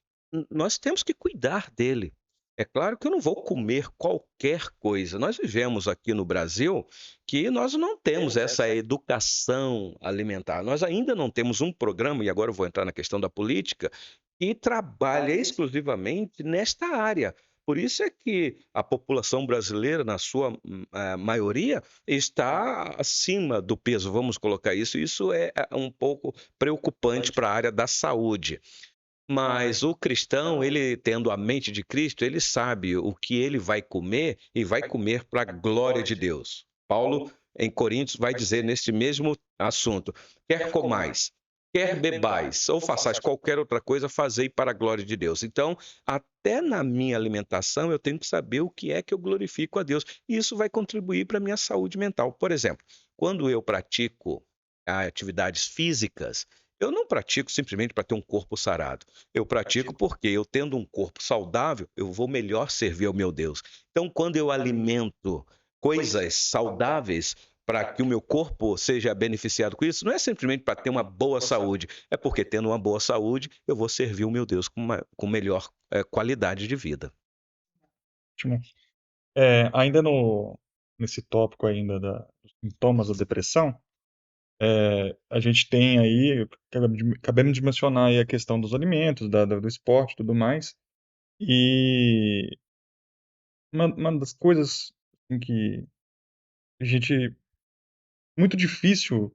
S2: nós temos que cuidar dele. É claro que eu não vou comer qualquer coisa. Nós vivemos aqui no Brasil que nós não temos essa educação alimentar. Nós ainda não temos um programa, e agora eu vou entrar na questão da política, que trabalha exclusivamente nesta área. Por isso é que a população brasileira, na sua maioria, está acima do peso, vamos colocar isso. Isso é um pouco preocupante para a área da saúde. Mas o cristão, ele tendo a mente de Cristo, ele sabe o que ele vai comer e vai comer para a glória de Deus. Paulo, em Coríntios, vai dizer neste mesmo assunto: quer comais, quer bebais, ou façais qualquer outra coisa, fazei para a glória de Deus. Então, até na minha alimentação, eu tenho que saber o que é que eu glorifico a Deus. E isso vai contribuir para a minha saúde mental. Por exemplo, quando eu pratico atividades físicas, eu não pratico simplesmente para ter um corpo sarado. Eu pratico porque eu tendo um corpo saudável, eu vou melhor servir ao meu Deus. Então, quando eu alimento coisas saudáveis para que o meu corpo seja beneficiado com isso, não é simplesmente para ter uma boa saúde, é porque tendo uma boa saúde, eu vou servir o meu Deus com melhor qualidade de vida.
S1: Ótimo. Ainda nesse tópico ainda dos sintomas da depressão, a gente tem aí, acabamos de mencionar aí a questão dos alimentos, do esporte e tudo mais, e uma das coisas em que a gente, muito difícil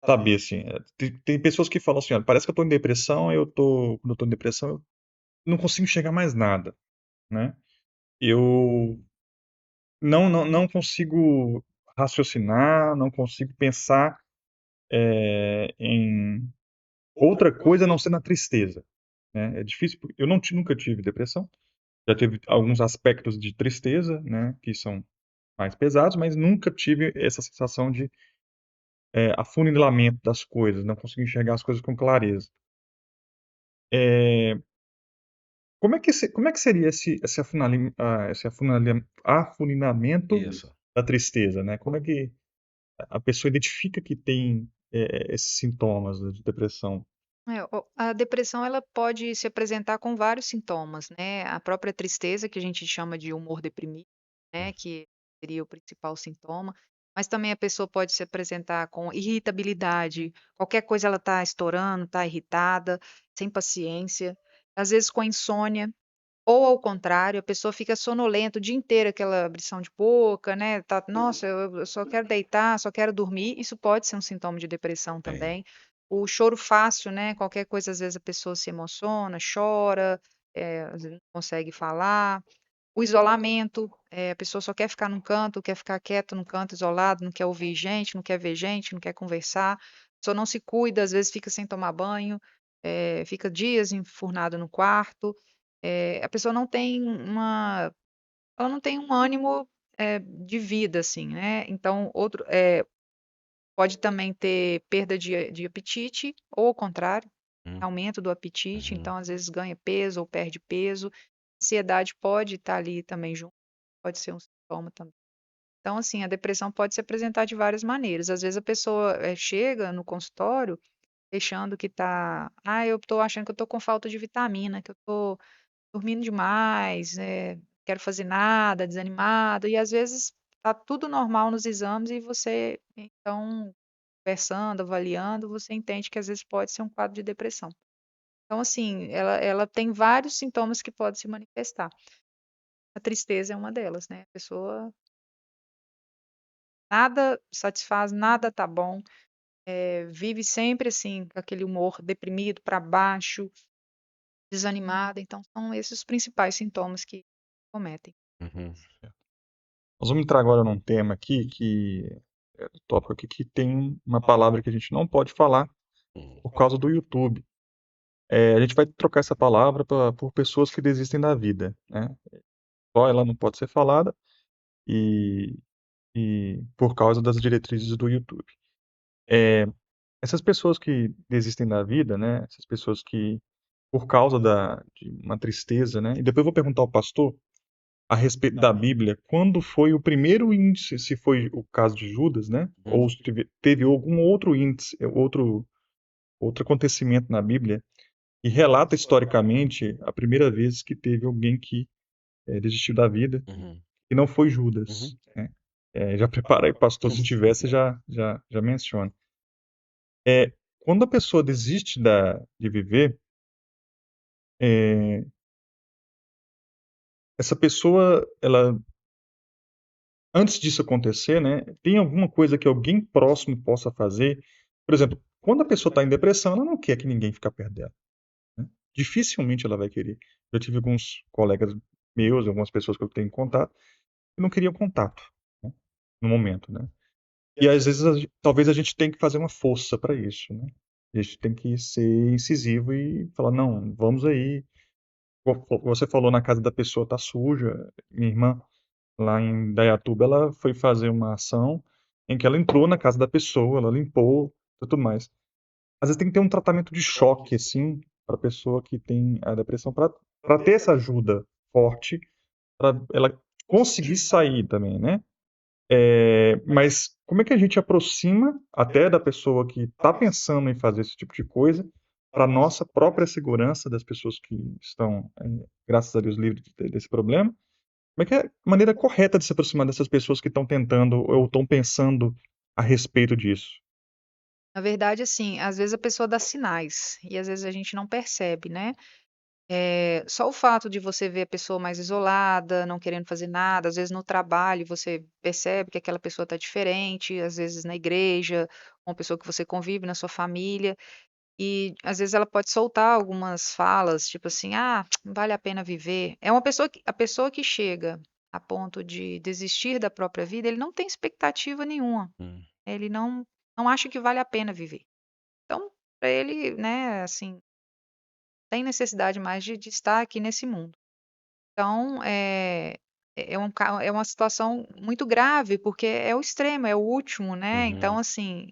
S1: saber, assim, tem pessoas que falam assim, olha, parece que eu estou em depressão, quando eu estou em depressão, eu não consigo enxergar mais nada, né? Eu não consigo raciocinar, não consigo pensar em outra coisa a não ser na tristeza, né? É difícil, porque eu nunca tive depressão, já tive alguns aspectos de tristeza, né, que são mais pesados, mas nunca tive essa sensação de afunilamento das coisas, não consigo enxergar as coisas com clareza. É, como é que seria esse afunilamento
S2: Isso.
S1: da tristeza, né? Como é que a pessoa identifica que tem esses sintomas de depressão?
S3: A depressão ela pode se apresentar com vários sintomas, né? A própria tristeza, que a gente chama de humor deprimido, né? Que seria o principal sintoma. Mas também a pessoa pode se apresentar com irritabilidade, qualquer coisa ela está estourando, está irritada, sem paciência, às vezes com insônia, ou ao contrário, a pessoa fica sonolenta o dia inteiro, aquela abrição de boca, né? Tá, nossa, eu só quero deitar, só quero dormir. Isso pode ser um sintoma de depressão
S2: Tem.
S3: também. O choro fácil, né? Qualquer coisa, às vezes a pessoa se emociona, chora, às vezes não consegue falar. O isolamento, a pessoa só quer ficar num canto, quer ficar quieta num canto isolado, não quer ouvir gente, não quer ver gente, não quer conversar. A pessoa não se cuida, às vezes fica sem tomar banho, fica dias enfurnado no quarto. A pessoa não tem ela não tem um ânimo, de vida, assim, né. Então pode também ter perda de apetite ou ao contrário,
S2: Hum,
S3: aumento do apetite,
S2: uhum,
S3: então às vezes ganha peso ou perde peso. Ansiedade pode estar ali também junto, pode ser um sintoma também. Então, assim, a depressão pode se apresentar de várias maneiras. Às vezes a pessoa, chega no consultório achando que tá: "Ah, eu tô achando que eu tô com falta de vitamina, que eu tô dormindo demais, quero fazer nada, desanimado", e às vezes tá tudo normal nos exames e você, então, conversando, avaliando, você entende que às vezes pode ser um quadro de depressão. Então, assim, ela tem vários sintomas que podem se manifestar. A tristeza é uma delas, né, a pessoa nada satisfaz, nada tá bom, vive sempre, assim, com aquele humor deprimido, para baixo, desanimada, então são esses os principais sintomas que cometem.
S2: uhum,
S1: Nós vamos entrar agora num tema aqui tópico aqui que tem uma palavra que a gente não pode falar
S2: uhum,
S1: por causa do YouTube. A gente vai trocar essa palavra por pessoas que desistem da vida, né? Só ela não pode ser falada e, e por causa das diretrizes do YouTube. Essas pessoas que desistem da vida, né? Essas pessoas que, por causa de uma tristeza, né? E depois eu vou perguntar ao pastor a respeito da Bíblia, quando foi o primeiro índice, se foi o caso de Judas, né?
S2: uhum,
S1: Ou se teve algum outro índice, outro acontecimento na Bíblia, e relata historicamente a primeira vez que teve alguém que desistiu da vida,
S2: Uhum.
S1: e não foi Judas, né? Já prepara aí, pastor, se tiver, você já menciona. Quando a pessoa desiste de viver, é, essa pessoa, ela, antes disso acontecer, né, tem alguma coisa que alguém próximo possa fazer? Por exemplo, quando a pessoa está em depressão, ela não quer que ninguém fique perto dela, né? Dificilmente ela vai querer. Eu tive alguns colegas meus, algumas pessoas que eu tenho contato, que não queriam contato, né, no momento, né? E às vezes, talvez a gente tenha que fazer uma força para isso, né? A gente tem que ser incisivo e falar, não, vamos aí. Você falou na casa da pessoa tá suja. Minha irmã, lá em Dayatuba, ela foi fazer uma ação em que ela entrou na casa da pessoa, ela limpou, tudo mais. Às vezes tem que ter um tratamento de choque, assim, para a pessoa que tem a depressão, para ter essa ajuda forte, para ela conseguir sair também, né? Mas como é que a gente aproxima até da pessoa que está pensando em fazer esse tipo de coisa para nossa própria segurança das pessoas que estão, graças a Deus, livres desse problema? Como é que é a maneira correta de se aproximar dessas pessoas que estão tentando ou estão pensando a respeito disso?
S3: Na verdade, assim, às vezes a pessoa dá sinais e às vezes a gente não percebe, né? Só o fato de você ver a pessoa mais isolada, não querendo fazer nada, às vezes no trabalho você percebe que aquela pessoa está diferente, às vezes na igreja, uma pessoa que você convive na sua família, e às vezes ela pode soltar algumas falas, tipo assim, ah, vale a pena viver. É uma pessoa a pessoa que chega a ponto de desistir da própria vida, ele não tem expectativa nenhuma.
S2: Hum.
S3: Ele não acha que vale a pena viver. Então, para ele, né, assim, tem necessidade mais de estar aqui nesse mundo. Então, é uma situação muito grave, porque é o extremo, é o último, né? Então,
S2: Uhum.
S3: assim,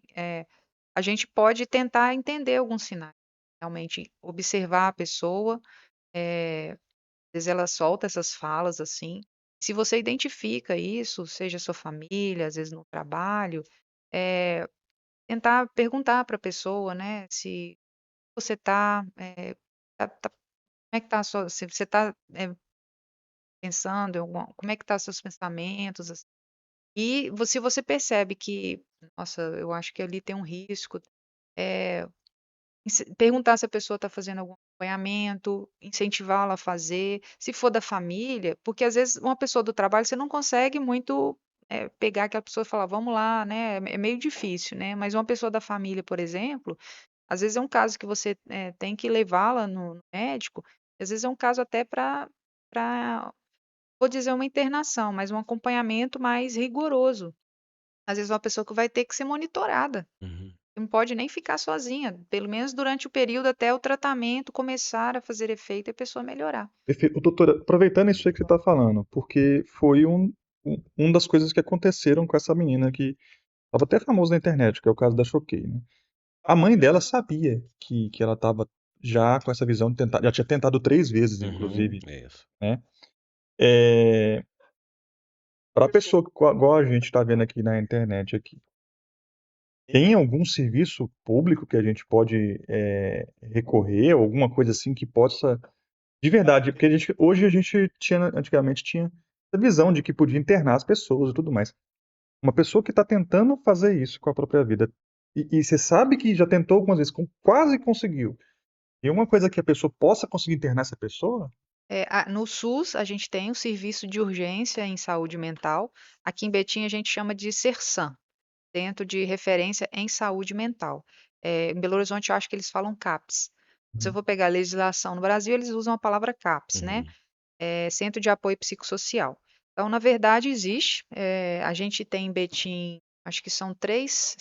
S3: a gente pode tentar entender alguns sinais, realmente observar a pessoa, às vezes ela solta essas falas assim. Se você identifica isso, seja sua família, às vezes no trabalho, eh, tentar perguntar para a pessoa, né, se você está, como é que está a sua, se você está pensando em como é que tá seus pensamentos, assim. E se você percebe que, nossa, eu acho que ali tem um risco, eh, perguntar se a pessoa está fazendo algum acompanhamento, incentivá-la a fazer, se for da família, porque às vezes uma pessoa do trabalho você não consegue muito, pegar aquela pessoa e falar: "Vamos lá", né, é meio difícil, né, mas uma pessoa da família, por exemplo, às vezes é um caso que você, tem que levá-la no médico, às vezes é um caso até para vou dizer uma internação, mas um acompanhamento mais rigoroso. Às vezes uma pessoa que vai ter que ser monitorada,
S2: Uhum.
S3: não pode nem ficar sozinha, pelo menos durante o período até o tratamento começar a fazer efeito e a pessoa melhorar.
S1: Perfeito. Doutora, aproveitando isso aí que você está falando, porque foi um das coisas que aconteceram com essa menina que estava até famosa na internet, que é o caso da Choquei, né? A mãe dela sabia que ela estava já com essa visão de tentar, já tinha tentado 3 vezes,
S2: Uhum.
S1: inclusive,
S2: É isso.
S1: né? Para a pessoa igual a gente está vendo aqui na internet aqui, tem algum serviço público que a gente pode recorrer, ou alguma coisa assim que possa, de verdade, porque hoje a gente antigamente tinha essa visão de que podia internar as pessoas e tudo mais. Uma pessoa que está tentando fazer isso com a própria vida, e você sabe que já tentou algumas vezes, quase conseguiu, e uma coisa que a pessoa possa conseguir internar essa pessoa?
S3: No SUS, a gente tem o serviço de urgência em saúde mental. Aqui em Betim, a gente chama de CERSAM, Centro de Referência em Saúde Mental. Em Belo Horizonte, eu acho que eles falam CAPS. Se eu
S1: Uhum.
S3: for pegar a legislação no Brasil, eles usam a palavra CAPS, né?
S2: Uhum.
S3: Centro de Apoio Psicossocial. Então, na verdade, existe. A gente tem em Betim, acho que são 3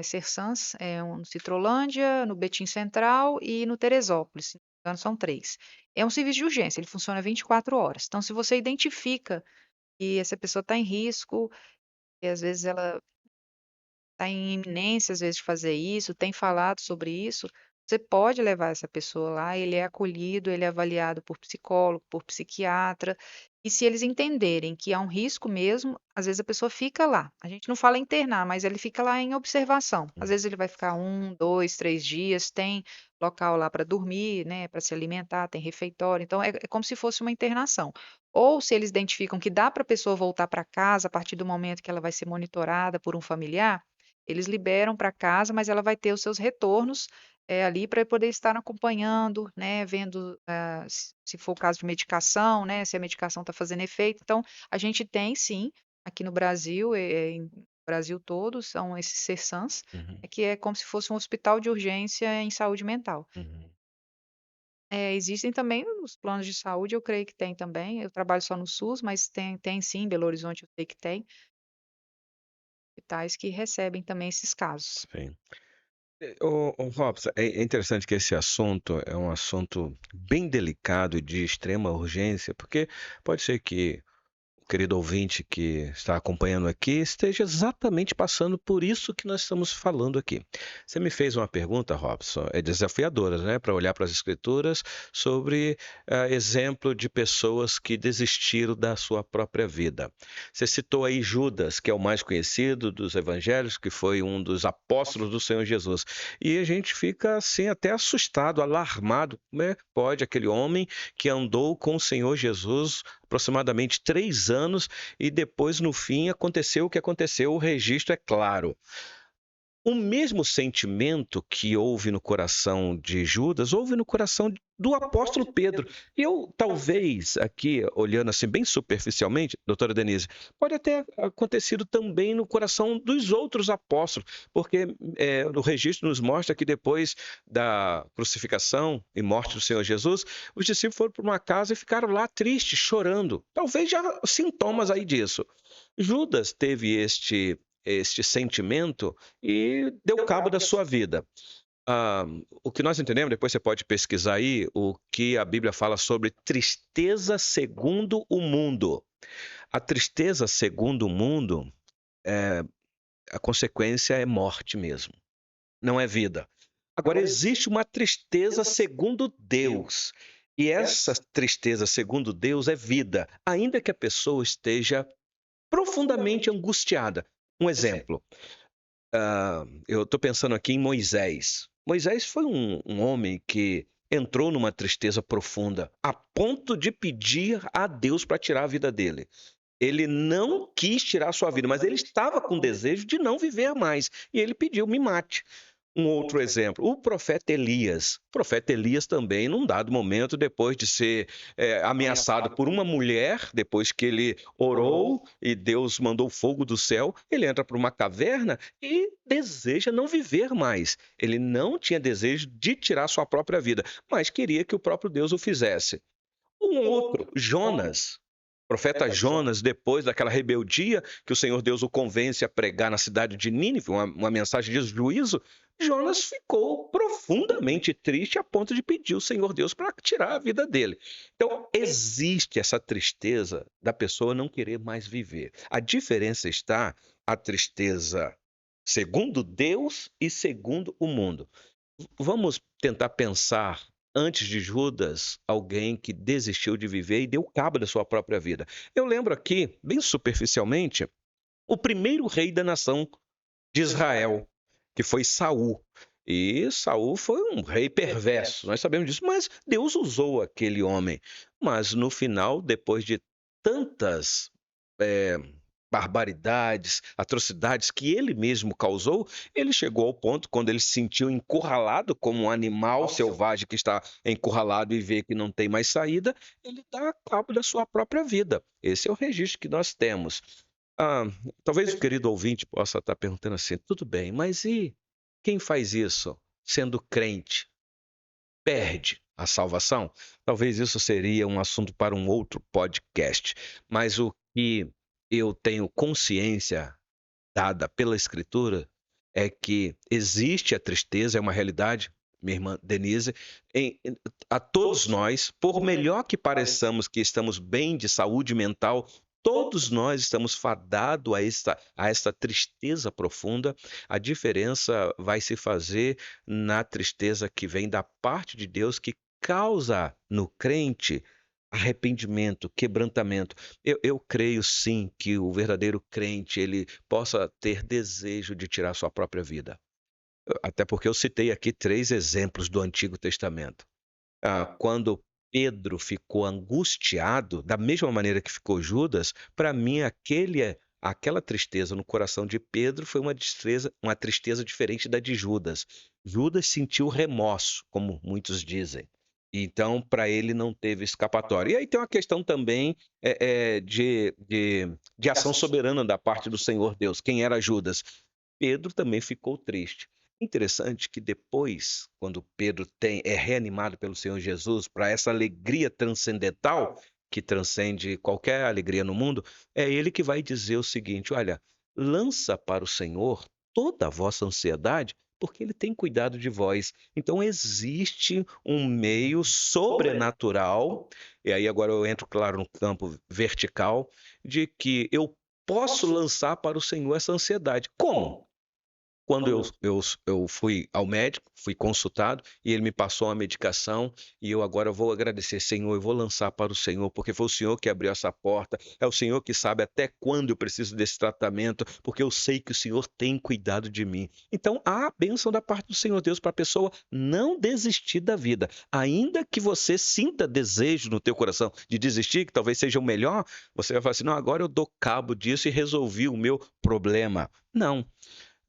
S3: Cersans, um no Citrolândia, no Betim Central e no Teresópolis. Se não me engano, são 3. É um serviço de urgência, ele funciona 24 horas. Então, se você identifica que essa pessoa está em risco, e às vezes ela está em iminência, às vezes, de fazer isso, tem falado sobre isso, você pode levar essa pessoa lá, ele é acolhido, ele é avaliado por psicólogo, por psiquiatra, e se eles entenderem que há um risco mesmo, às vezes a pessoa fica lá. A gente não fala internar, mas ele fica lá em observação. Às vezes ele vai ficar 1, 2, 3 dias, tem local lá para dormir, né, para se alimentar, tem refeitório, então é como se fosse uma internação. ou se eles identificam que dá para a pessoa voltar para casa a partir do momento que ela vai ser monitorada por um familiar, eles liberam para casa, mas ela vai ter os seus retornos ali para poder estar acompanhando, né, vendo se for o caso de medicação, né, se a medicação está fazendo efeito. Então, a gente tem sim, aqui no Brasil, em Brasil todo, são esses CESAMs,
S2: Uhum,
S3: que é como se fosse um hospital de urgência em saúde mental.
S2: uhum.
S3: Existem também os planos de saúde, eu creio que tem também. Eu trabalho só no SUS, mas tem sim, em Belo Horizonte eu sei que tem hospitais que recebem também esses casos.
S2: Sim. Robson, é interessante que esse assunto é um assunto bem delicado e de extrema urgência, porque pode ser que o querido ouvinte que está acompanhando aqui esteja exatamente passando por isso que nós estamos falando aqui. Você me fez uma pergunta, Robson, é desafiadora, né, para olhar para as Escrituras sobre exemplo de pessoas que desistiram da sua própria vida. Você citou aí Judas, que é o mais conhecido dos evangelhos, que foi um dos apóstolos do Senhor Jesus. E a gente fica assim até assustado, alarmado. Como é que pode aquele homem que andou com o Senhor Jesus aproximadamente 3 anos e depois, no fim, aconteceu o que aconteceu, o registro é claro. O mesmo sentimento que houve no coração de Judas, houve no coração do apóstolo Pedro. E eu, talvez, aqui, olhando assim bem superficialmente, doutora Denise, pode até acontecido também no coração dos outros apóstolos, porque o registro nos mostra que depois da crucificação e morte do Senhor Jesus, os discípulos foram para uma casa e ficaram lá tristes, chorando. Talvez já sintomas aí disso. Judas teve este sentimento e deu cabo da sua vida. O que nós entendemos, depois você pode pesquisar aí, o que a Bíblia fala sobre tristeza segundo o mundo. A tristeza segundo o mundo, a consequência é morte mesmo, não é vida. Agora, existe uma tristeza segundo Deus. E essa tristeza segundo Deus é vida, ainda que a pessoa esteja profundamente angustiada. Um exemplo. Eu estou pensando aqui em Moisés. Moisés foi um homem que entrou numa tristeza profunda, a ponto de pedir a Deus para tirar a vida dele. Ele não quis tirar a sua vida, mas ele estava com desejo de não viver mais. E ele pediu: me mate. Um outro exemplo, o profeta Elias. O profeta Elias também, num dado momento, depois de ser ameaçado por uma mulher, depois que ele orou e Deus mandou fogo do céu, ele entra para uma caverna e deseja não viver mais. Ele não tinha desejo de tirar sua própria vida, mas queria que o próprio Deus o fizesse. Um outro, Jonas. O profeta Jonas, depois daquela rebeldia que o Senhor Deus o convence a pregar na cidade de Nínive, uma mensagem de juízo, Jonas ficou profundamente triste a ponto de pedir ao Senhor Deus para tirar a vida dele. Então, existe essa tristeza da pessoa não querer mais viver. A diferença está a tristeza segundo Deus e segundo o mundo. Vamos tentar pensar, antes de Judas, alguém que desistiu de viver e deu cabo da sua própria vida. Eu lembro aqui, bem superficialmente, o primeiro rei da nação de Israel, que foi Saul. E Saul foi um rei perverso, nós sabemos disso, mas Deus usou aquele homem. Mas no final, depois de tantas barbaridades, atrocidades que ele mesmo causou, ele chegou ao ponto, quando ele se sentiu encurralado como um animal selvagem que está encurralado e vê que não tem mais saída, ele dá cabo da sua própria vida. Esse é o registro que nós temos. Ah, talvez o querido ouvinte possa estar perguntando assim: tudo bem, mas e quem faz isso sendo crente? Perde a salvação? Talvez isso seria um assunto para um outro podcast. Mas o que eu tenho consciência dada pela Escritura é que existe a tristeza, é uma realidade, minha irmã Denise, a todos nós, por melhor que pareçamos que estamos bem de saúde mental, todos nós estamos fadados a esta tristeza profunda. A diferença vai se fazer na tristeza que vem da parte de Deus, que causa no crente arrependimento, quebrantamento. Eu creio sim que o verdadeiro crente ele possa ter desejo de tirar sua própria vida. Até porque eu citei aqui 3 exemplos do Antigo Testamento. Quando Pedro ficou angustiado, da mesma maneira que ficou Judas, para mim aquela tristeza no coração de Pedro foi uma tristeza diferente da de Judas. Judas sentiu remorso, como muitos dizem. Então, para ele não teve escapatória. E aí tem uma questão também de ação soberana da parte do Senhor Deus. Quem era Judas? Pedro também ficou triste. Interessante que depois, quando Pedro é reanimado pelo Senhor Jesus para essa alegria transcendental, que transcende qualquer alegria no mundo, é ele que vai dizer o seguinte: olha, lança para o Senhor toda a vossa ansiedade, porque ele tem cuidado de vós. Então existe um meio sobrenatural, e aí agora eu entro, claro, no campo vertical, de que eu posso lançar para o Senhor essa ansiedade. Como? Quando eu fui ao médico, fui consultado e ele me passou uma medicação e eu agora vou agradecer, Senhor, eu vou lançar para o Senhor, porque foi o Senhor que abriu essa porta, é o Senhor que sabe até quando eu preciso desse tratamento, porque eu sei que o Senhor tem cuidado de mim. Então, há a bênção da parte do Senhor Deus para a pessoa não desistir da vida. Ainda que você sinta desejo no teu coração de desistir, que talvez seja o melhor, você vai falar assim, não, agora eu dou cabo disso e resolvi o meu problema. Não.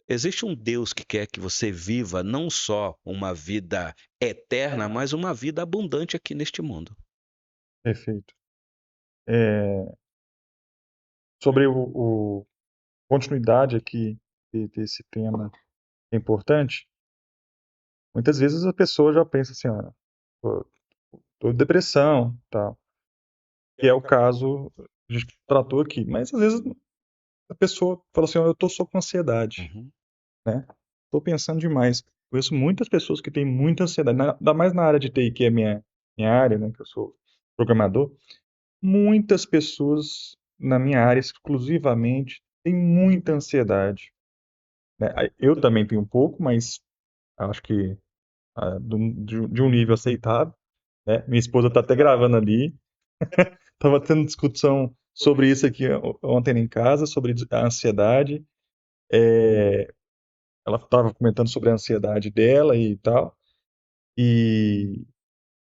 S2: Existe um Deus que quer que você viva não só uma vida eterna, mas uma vida abundante aqui neste mundo.
S1: Perfeito. É, sobre continuidade aqui desse tema é importante, muitas vezes a pessoa já pensa assim, ó, tô em depressão, tal, que é o caso que a gente tratou aqui. Mas às vezes a pessoa fala assim, ó, eu tô só com ansiedade,
S2: Uhum.
S1: né? Tô pensando demais. Conheço muitas pessoas que têm muita ansiedade, ainda mais na área de TI, que é a minha área, né, que eu sou programador. Muitas pessoas na minha área, exclusivamente, têm muita ansiedade, né? Eu também tenho um pouco, mas acho que de um nível aceitável, né? Minha esposa está até gravando ali. Tava tendo discussão sobre isso aqui ontem em casa, sobre a ansiedade. Ela estava comentando sobre a ansiedade dela e tal. E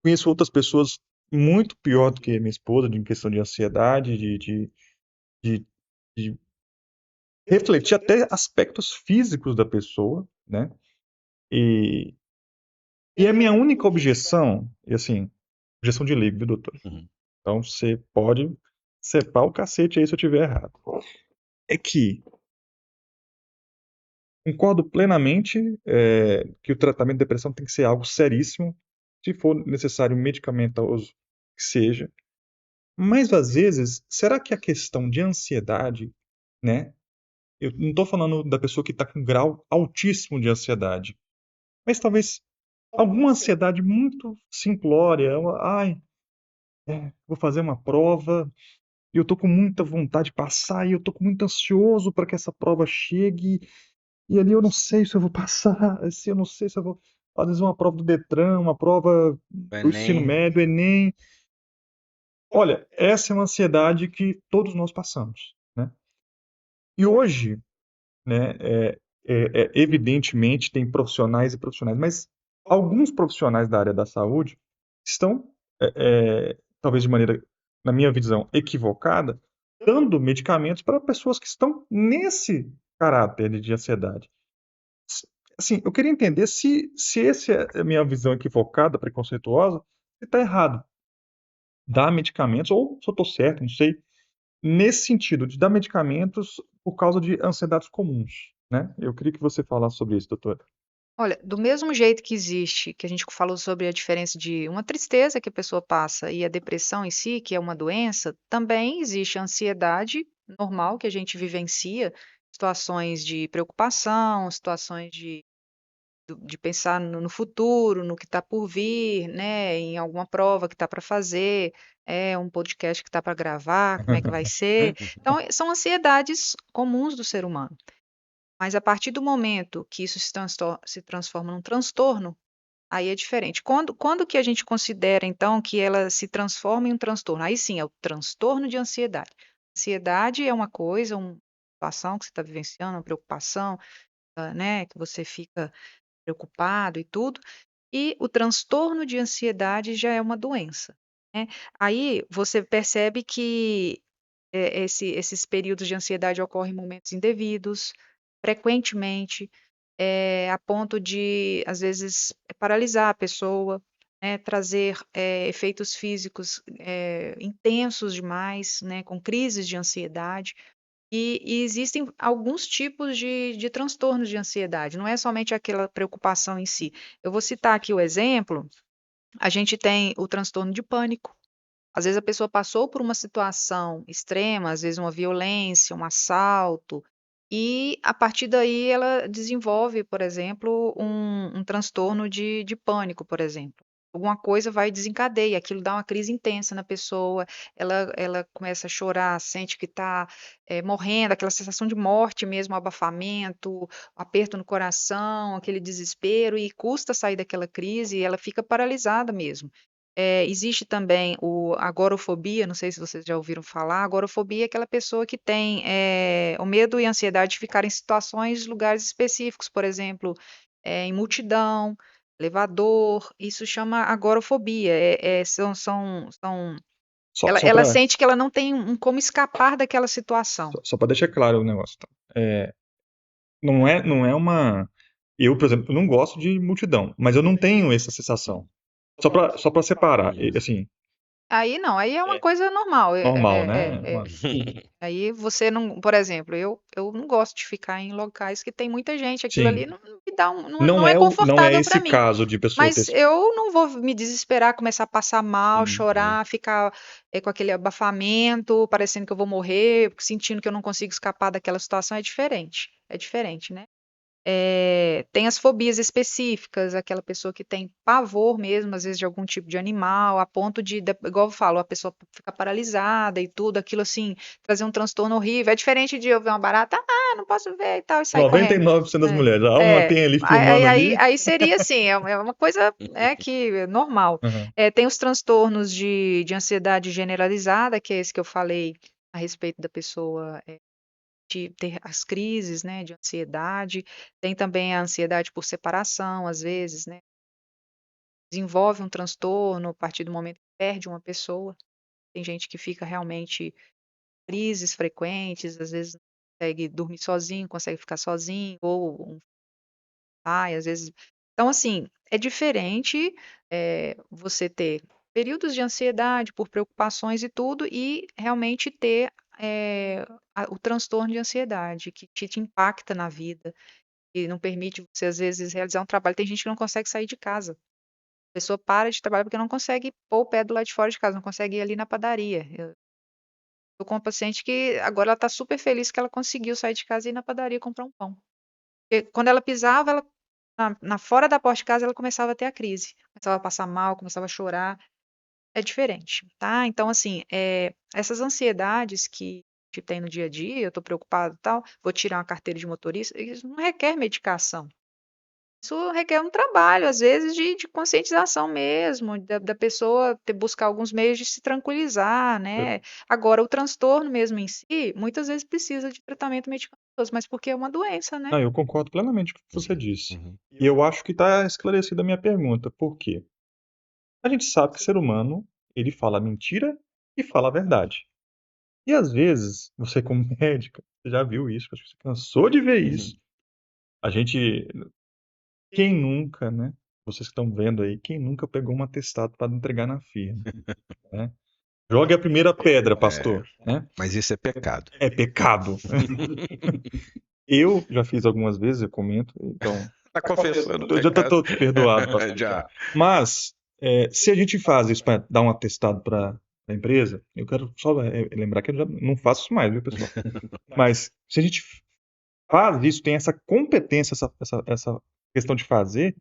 S1: conheço outras pessoas muito pior do que minha esposa, em questão de ansiedade, de, de refletir até aspectos físicos da pessoa, né? E, e a minha única objeção, e assim, objeção de leigo, viu, doutor?
S2: Uhum.
S1: Então você pode cepar o cacete aí se eu estiver errado. É que concordo plenamente que o tratamento de depressão tem que ser algo seríssimo, se for necessário medicamentoso que seja. Mas às vezes, será que a questão de ansiedade, né? Eu não estou falando da pessoa que está com grau altíssimo de ansiedade, mas talvez alguma ansiedade muito simplória. Ai, vou fazer uma prova e eu estou com muita vontade de passar e eu estou muito ansioso para que essa prova chegue. E ali eu não sei se eu vou passar, se eu não sei se eu vou. Às vezes uma prova do Detran, uma prova
S2: O
S1: do ensino
S2: Enem.
S1: médio, Enem. Olha, essa é uma ansiedade que todos nós passamos, né? E hoje, né, evidentemente tem profissionais e profissionais, mas alguns profissionais da área da saúde estão, talvez de maneira, na minha visão, equivocada, dando medicamentos para pessoas que estão nesse caráter de ansiedade. Assim, eu queria entender se essa é a minha visão equivocada, preconceituosa, se está errado. Dar medicamentos, ou se eu estou certo, não sei, nesse sentido, de dar medicamentos por causa de ansiedades comuns, né? Eu queria que você falasse sobre isso, doutora.
S3: Olha, do mesmo jeito que existe, que a gente falou sobre a diferença de uma tristeza que a pessoa passa e a depressão em si, que é uma doença, também existe a ansiedade normal que a gente vivencia, situações de preocupação, situações de pensar no futuro, no que está por vir, né, em alguma prova que está para fazer, um podcast que está para gravar, como é que vai ser. Então, são ansiedades comuns do ser humano. Mas a partir do momento que isso se transforma num transtorno, aí é diferente. Quando que a gente considera, então, que ela se transforma em um transtorno? Aí sim, é o transtorno de ansiedade. Ansiedade é uma coisa, uma situação que você está vivenciando, uma preocupação, né, que você fica preocupado e tudo. E o transtorno de ansiedade já é uma doença. né? Aí você percebe que esses períodos de ansiedade ocorrem em momentos indevidos, frequentemente, a ponto de, às vezes, paralisar a pessoa, né, trazer efeitos físicos intensos demais, né, com crises de ansiedade. E existem alguns tipos de transtornos de ansiedade, não é somente aquela preocupação em si. Eu vou citar aqui o exemplo: a gente tem o transtorno de pânico. Às vezes a pessoa passou por uma situação extrema, às vezes uma violência, um assalto, e a partir daí ela desenvolve, por exemplo, um transtorno de pânico, por exemplo. Alguma coisa vai e desencadeia, aquilo dá uma crise intensa na pessoa, ela começa a chorar, sente que está morrendo, aquela sensação de morte mesmo, abafamento, aperto no coração, aquele desespero, e custa sair daquela crise, e ela fica paralisada mesmo. Existe também a agorafobia, não sei se vocês já ouviram falar. Agorafobia é aquela pessoa que tem o medo e a ansiedade de ficar em situações, lugares específicos, por exemplo, em multidão, elevador. Isso chama agorafobia.
S1: Só, só
S3: Ela
S1: para
S3: sente que ela não tem como escapar daquela situação.
S1: só para deixar claro o negócio, tá? Não é uma. Eu, por exemplo, não gosto de multidão, mas eu não tenho essa sensação. Só para separar, assim,
S3: Aí não, aí é uma
S1: é
S3: coisa normal.
S1: normal, né?
S3: Aí você não, por exemplo, eu não gosto de ficar em locais que tem muita gente. Aquilo ali
S1: Sim,
S3: não me dá
S1: não
S3: não é
S1: não é
S3: confortável para
S1: esse
S3: mim.
S1: caso de pessoa ter.
S3: Mas eu não vou me desesperar, começar a passar mal,
S1: Sim,
S3: chorar, ficar com aquele abafamento, parecendo que eu vou morrer, sentindo que eu não consigo escapar daquela situação. É diferente, né? Tem as fobias específicas, aquela pessoa que tem pavor mesmo, às vezes, de algum tipo de animal, a ponto igual eu falo, a pessoa ficar paralisada e tudo, aquilo assim, trazer um transtorno horrível. É diferente de eu ver uma barata, não posso ver e tal, e sair correndo.
S1: 99% das
S3: É,
S1: mulheres. Há uma tem ali
S3: aí,
S1: filmando
S3: aí,
S1: ali.
S3: aí seria assim, é uma coisa que é normal.
S1: Aham.
S3: Tem os transtornos de ansiedade generalizada, que é esse que eu falei a respeito da pessoa de ter as crises, né, de ansiedade. Tem também a ansiedade por separação, às vezes, né, desenvolve um transtorno a partir do momento que perde uma pessoa. Tem gente que fica realmente crises frequentes, às vezes não consegue dormir sozinho, consegue ficar sozinho, ou um pai, às vezes. Então, assim, é diferente você ter períodos de ansiedade por preocupações e tudo, e realmente ter o transtorno de ansiedade, que te impacta na vida e não permite você, às vezes, realizar um trabalho. Tem gente que não consegue sair de casa. A pessoa para de trabalhar porque não consegue pôr o pé do lado de fora de casa, não consegue ir ali na padaria. Eu tô com uma paciente que agora ela está super feliz que ela conseguiu sair de casa e ir na padaria comprar um pão. Porque quando ela pisava, fora da porta de casa, ela começava a ter a crise. Começava a passar mal, começava a chorar. É diferente, tá? Então, assim, essas ansiedades que a gente tem no dia a dia, eu estou preocupado e tal, vou tirar uma carteira de motorista, isso não requer medicação. Isso requer um trabalho, às vezes, de conscientização mesmo, da pessoa buscar alguns meios de se tranquilizar, né? Agora, o transtorno mesmo em si, muitas vezes precisa de tratamento medicamentoso, mas porque é uma doença, né?
S1: Não, eu concordo plenamente com o que você disse.
S2: Uhum.
S1: E eu acho que está esclarecida a minha pergunta. Por quê? A gente sabe que ser humano, ele fala mentira e fala a verdade. E às vezes, você como médica, você já viu isso, acho que você cansou de ver isso. A gente, quem nunca, né? Vocês que estão vendo aí, quem nunca pegou um atestado para entregar na firma, né? Jogue a primeira pedra, pastor, né?
S2: Mas isso é pecado.
S1: É pecado. Eu já fiz algumas vezes, eu comento, então
S2: Tá confessando o
S1: eu já
S2: pecado.
S1: estou perdoado, pastor.
S2: Já.
S1: Mas, se a gente faz isso para dar um atestado para a empresa, eu quero só lembrar que eu já não faço isso mais, viu, pessoal? Mas se a gente faz isso, tem essa competência, essa questão de fazer,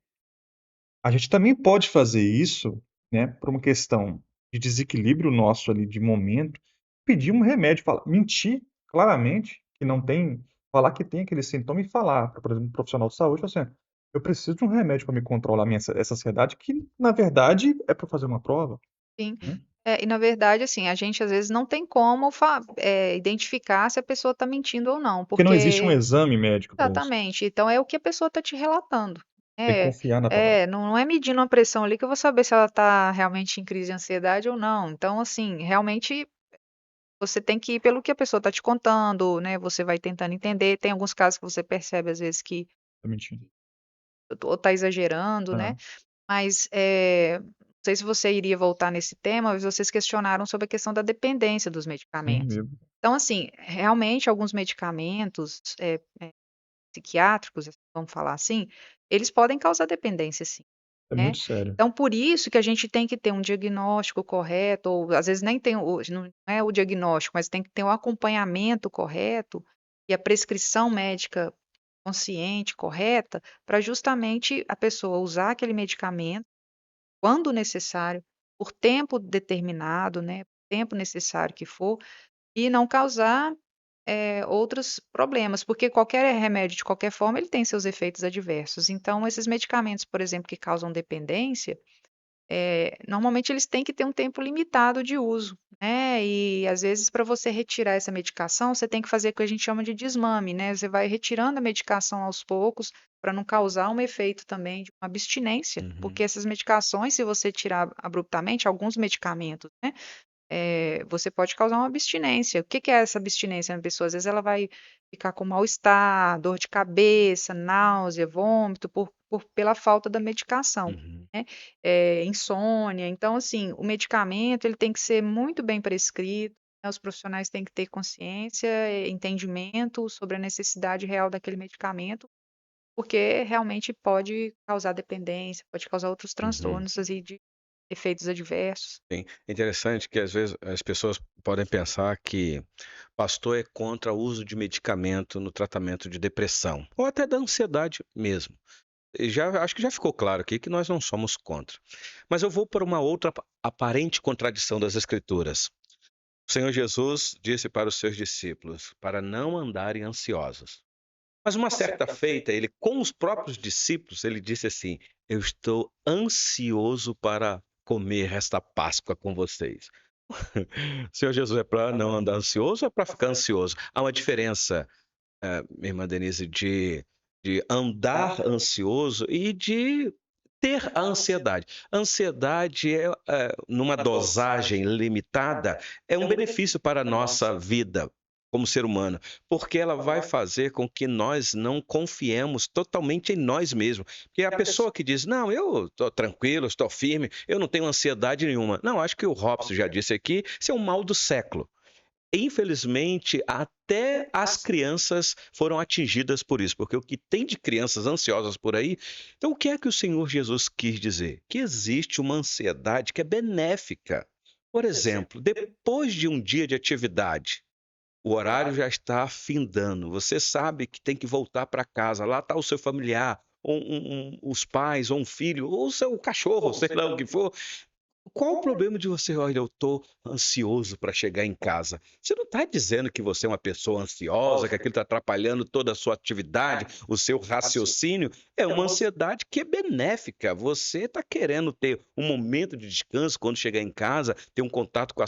S1: a gente também pode fazer isso, né, por uma questão de desequilíbrio nosso ali de momento, pedir um remédio, falar, mentir claramente que não tem, falar que tem aquele sintoma e falar, por exemplo, um profissional de saúde, assim, eu preciso de um remédio para me controlar essa ansiedade, que na verdade é para fazer uma prova,
S3: Sim.
S1: né?
S3: E na verdade, assim, a gente às vezes não tem como identificar se a pessoa está mentindo ou não,
S1: Porque não existe um
S3: porque
S1: exame médico para isso.
S3: exatamente. Então é o que a pessoa está te relatando.
S1: Tem que
S3: É,
S1: confiar na palavra.
S3: não é medindo uma pressão ali que eu vou saber se ela está realmente em crise de ansiedade ou não. Então, assim, realmente você tem que ir pelo que a pessoa está te contando, né? Você vai tentando entender. Tem alguns casos que você percebe, às vezes, que
S1: Tá mentindo.
S3: ou está exagerando, né?
S1: Ah,
S3: Mas não sei se você iria voltar nesse tema, mas vocês questionaram sobre a questão da dependência dos
S1: sim
S3: medicamentos.
S1: mesmo.
S3: Então, assim, realmente alguns medicamentos psiquiátricos, vamos falar assim, eles podem causar dependência, sim,
S1: É
S3: né?
S1: muito sério.
S3: Então, por isso que a gente tem que ter um diagnóstico correto, ou às vezes nem tem, não é o diagnóstico, mas tem que ter um acompanhamento correto e a prescrição médica consciente, correta, para justamente a pessoa usar aquele medicamento quando necessário, por tempo determinado, né, tempo necessário que for, e não causar outros problemas, porque qualquer remédio, de qualquer forma, ele tem seus efeitos adversos. Então, esses medicamentos, por exemplo, que causam dependência, normalmente eles têm que ter um tempo limitado de uso, né? E às vezes, para você retirar essa medicação, você tem que fazer o que a gente chama de desmame, né? Você vai retirando a medicação aos poucos para não causar um efeito também de uma abstinência,
S2: Uhum.
S3: porque essas medicações, se você tirar abruptamente, alguns medicamentos, né? Você pode causar uma abstinência. O que que é essa abstinência na pessoa? Às vezes ela vai ficar com mal-estar, dor de cabeça, náusea, vômito, pela falta da medicação,
S2: Uhum.
S3: né? Insônia. Então, assim, o medicamento ele tem que ser muito bem prescrito, né? Os profissionais têm que ter consciência, entendimento sobre a necessidade real daquele medicamento, porque realmente pode causar dependência, pode causar outros
S2: Uhum.
S3: transtornos assim, de efeitos adversos.
S2: Sim. É interessante que às vezes as pessoas podem pensar que pastor é contra o uso de medicamento no tratamento de depressão, ou até da ansiedade mesmo. E acho que já ficou claro aqui que nós não somos contra. Mas eu vou para uma outra aparente contradição das Escrituras. O Senhor Jesus disse para os seus discípulos para não andarem ansiosos. Mas uma certa feita, ele com os próprios discípulos, ele disse assim: eu estou ansioso para comer esta Páscoa com vocês. O Senhor Jesus é para não andar ansioso ou é para ficar ansioso? Há uma diferença, minha irmã Denise, de andar ansioso e de ter a ansiedade. A ansiedade, numa dosagem limitada, é um benefício para a nossa vida como ser humano, porque ela vai fazer com que nós não confiemos totalmente em nós mesmos. Porque a pessoa que diz, não, eu estou tranquilo, estou firme, eu não tenho ansiedade nenhuma. Não, acho que o Robson já disse aqui, isso é um mal do século. Infelizmente, até as crianças foram atingidas por isso, porque o que tem de crianças ansiosas por aí. Então, o que é que o Senhor Jesus quis dizer? Que existe uma ansiedade que é benéfica. Por exemplo, depois de um dia de atividade, o horário já está findando, você sabe que tem que voltar para casa, lá está o seu familiar, ou os pais, ou um filho, ou o seu cachorro, sei lá o que for. Qual o problema de você, olha, eu estou ansioso para chegar em casa? Você não está dizendo que você é uma pessoa ansiosa, que aquilo está atrapalhando toda a sua atividade, o seu raciocínio. É uma ansiedade que é benéfica. Você está querendo ter um momento de descanso quando chegar em casa, ter um contato com a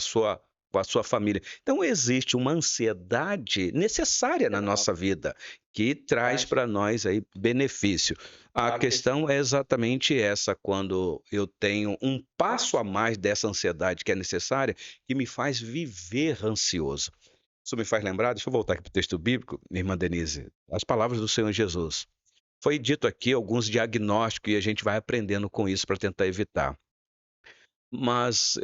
S2: sua família. Então, existe uma ansiedade necessária na nossa vida que traz para nós aí benefício. A questão é exatamente essa, quando eu tenho um passo a mais dessa ansiedade que é necessária, que me faz viver ansioso. Isso me faz lembrar, deixa eu voltar aqui para o texto bíblico, minha irmã Denise, as palavras do Senhor Jesus. Foi dito aqui alguns diagnósticos e a gente vai aprendendo com isso para tentar evitar. Mas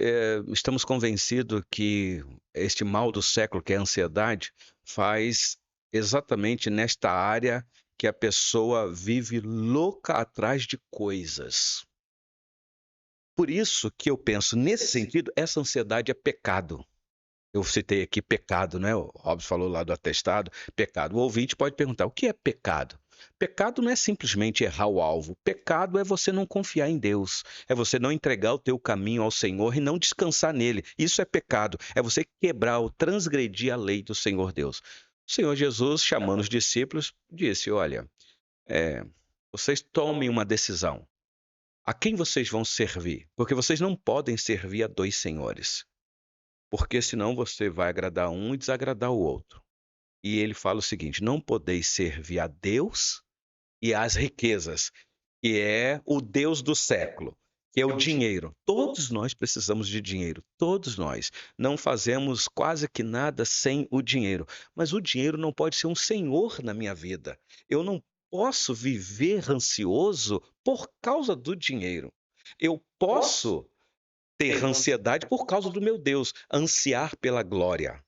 S2: estamos convencidos que este mal do século, que é a ansiedade, faz exatamente nesta área que a pessoa vive louca atrás de coisas. Por isso que eu penso, nesse sentido, essa ansiedade é pecado. Eu citei aqui pecado, né? O Robson falou lá do atestado, pecado. O ouvinte pode perguntar, o que é pecado? Pecado não é simplesmente errar o alvo. Pecado é você não confiar em Deus. É você não entregar o teu caminho ao Senhor e não descansar nele. Isso é pecado. É você quebrar ou transgredir a lei do Senhor Deus. O Senhor Jesus, chamando os discípulos, disse, olha, vocês tomem uma decisão. A quem vocês vão servir? Porque vocês não podem servir a dois senhores. Porque senão você vai agradar um e desagradar o outro. E ele fala o seguinte: não podeis servir a Deus e às riquezas. que é o Deus do século, que é o dinheiro. Todos nós precisamos de dinheiro, todos nós. Não fazemos quase que nada sem o dinheiro. Mas o dinheiro não pode ser um senhor na minha vida. Eu não posso viver ansioso por causa do dinheiro. Eu posso ter ansiedade por causa do meu Deus, ansiar pela glória,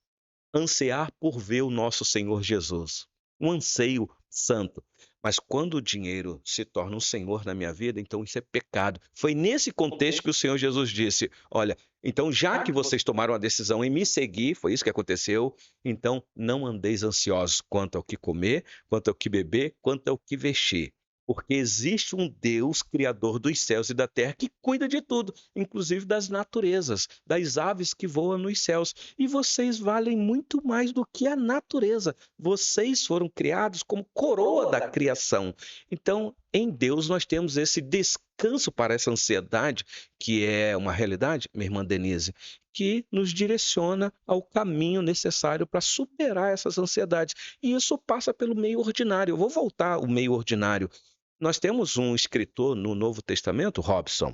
S2: ansiar por ver o nosso Senhor Jesus, um anseio santo. Mas quando o dinheiro se torna um senhor na minha vida, então isso é pecado. Foi nesse contexto que o Senhor Jesus disse: olha, então já que vocês tomaram a decisão em me seguir, foi isso que aconteceu, então não andeis ansiosos quanto ao que comer, quanto ao que beber, quanto ao que vestir. Porque existe um Deus, criador dos céus e da terra, que cuida de tudo, inclusive das naturezas, das aves que voam nos céus. E vocês valem muito mais do que a natureza. Vocês foram criados como coroa da criação. Então, em Deus, nós temos esse descanso para essa ansiedade, que é uma realidade, minha irmã Denise, que nos direciona ao caminho necessário para superar essas ansiedades. E isso passa pelo meio ordinário. Eu vou voltar ao meio ordinário. Nós temos um escritor no Novo Testamento, Robson,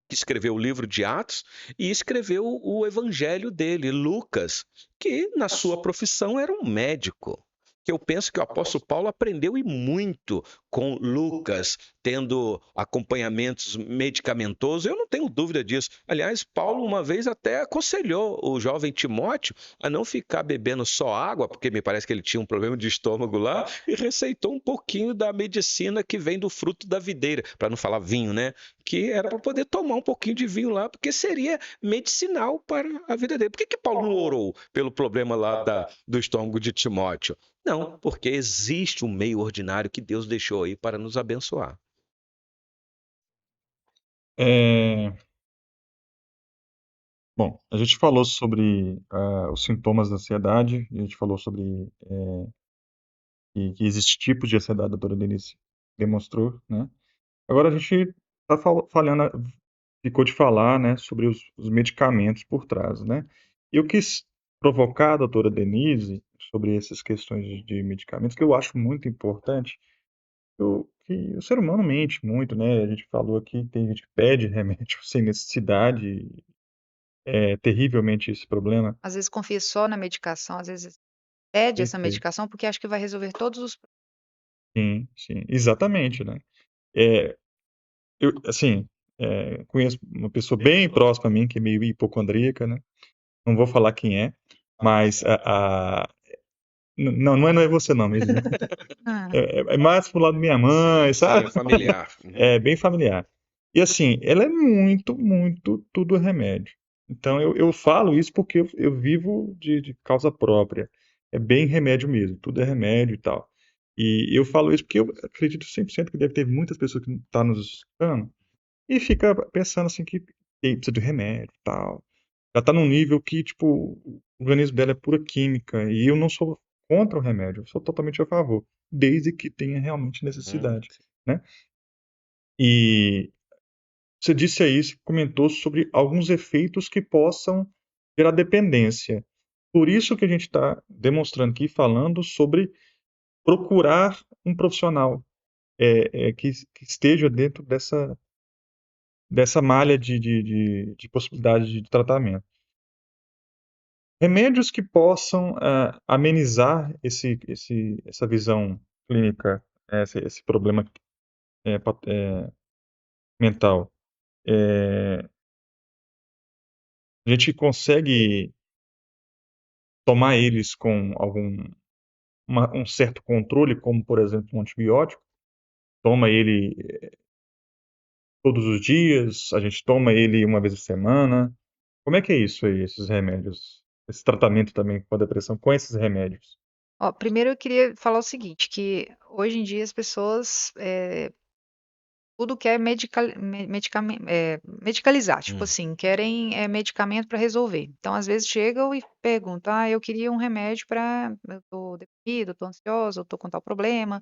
S2: que escreveu o livro de Atos e escreveu o evangelho dele, Lucas, que na sua profissão era um médico. Que eu penso que o apóstolo Paulo aprendeu e muito com Lucas, tendo acompanhamentos medicamentosos. Eu não tenho dúvida disso. Aliás, Paulo uma vez até aconselhou o jovem Timóteo a não ficar bebendo só água, porque me parece que ele tinha um problema de estômago lá, e receitou um pouquinho da medicina que vem do fruto da videira, para não falar vinho, né? Que era para poder tomar um pouquinho de vinho lá, porque seria medicinal para a vida dele. Por que Paulo não orou pelo problema lá do estômago de Timóteo? Não, porque existe um meio ordinário que Deus deixou aí para nos abençoar.
S1: É, bom, a gente falou sobre os sintomas da ansiedade, a gente falou sobre que existe tipos de ansiedade, a doutora Denise demonstrou, né? Agora a gente está falando, ficou de falar, né, sobre os medicamentos por trás, né? Eu quis provocar a doutora Denise sobre essas questões de medicamentos, que eu acho muito importante, que o ser humano mente muito, né? A gente falou aqui, tem gente que pede remédio sem necessidade, é terrivelmente esse problema.
S3: Às vezes confia só na medicação, às vezes pede essa
S1: Perfeito.
S3: medicação porque acha que vai resolver todos os problemas.
S1: Sim, sim, exatamente, né? É, eu, assim, conheço uma pessoa bem próxima a mim, que é meio hipocondríaca, né? Não vou falar quem é, mas não é você não, mesmo.
S3: Ah,
S1: É mais pro lado da minha mãe,
S2: Sim,
S1: sabe?
S2: é familiar. Uhum.
S1: É bem familiar. E assim, ela é muito, muito tudo remédio. Então eu falo isso porque eu vivo de causa própria. É bem remédio mesmo, tudo é remédio e tal. E eu falo isso porque eu acredito 100% que deve ter muitas pessoas que estão nos escutando e fica pensando assim que precisa de remédio e tal. Já está num nível que, tipo, o organismo dela é pura química. E eu não sou contra o remédio, eu sou totalmente a favor, desde que tenha realmente necessidade, né? E você disse aí, você comentou sobre alguns efeitos que possam gerar dependência. Por isso que a gente está demonstrando aqui, falando sobre procurar um profissional que esteja dentro dessa malha de possibilidade de tratamento. Remédios que possam amenizar essa visão clínica, esse problema mental. A gente consegue tomar eles com um certo controle, como por exemplo um antibiótico. Toma ele todos os dias, a gente toma ele uma vez por semana. Como é que é isso aí, esses remédios? Esse tratamento também com a depressão com esses remédios?
S3: ó, primeiro eu queria falar o seguinte, que hoje em dia as pessoas tudo quer medicalizar, tipo
S2: Hum.
S3: assim, querem medicamento para resolver. Então, às vezes chegam e perguntam, eu queria um remédio para, eu tô deprimido, eu tô ansiosa, eu tô com tal problema,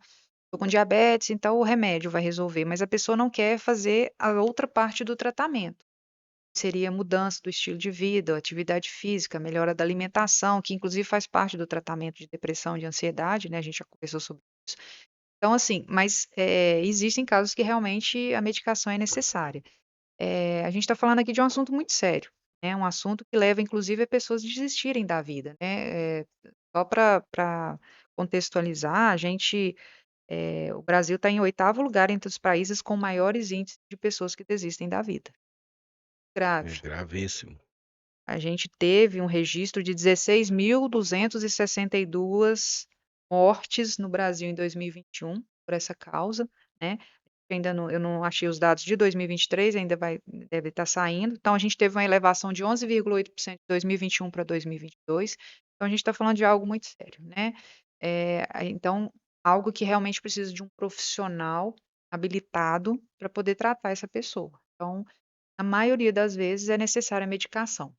S3: tô com diabetes, então o remédio vai resolver. Mas a pessoa não quer fazer a outra parte do tratamento. Seria mudança do estilo de vida, atividade física, melhora da alimentação, que inclusive faz parte do tratamento de depressão e de ansiedade, né? A gente já conversou sobre isso. Então, assim, mas existem casos que realmente a medicação é necessária. A gente está falando aqui de um assunto muito sério, né? Um assunto que leva, inclusive, a pessoas a desistirem da vida, né? Só para contextualizar, o Brasil está em 8º lugar entre os países com maiores índices de pessoas que desistem da vida.
S2: É
S3: Grave.
S2: gravíssimo.
S3: A gente teve um registro de 16.262 mortes no Brasil em 2021 por essa causa, né? Eu não achei os dados de 2023, deve estar saindo. Então, a gente teve uma elevação de 11,8% de 2021 para 2022. Então, a gente está falando de algo muito sério, né? Então, algo que realmente precisa de um profissional habilitado para poder tratar essa pessoa. Então, a maioria das vezes é necessária a medicação.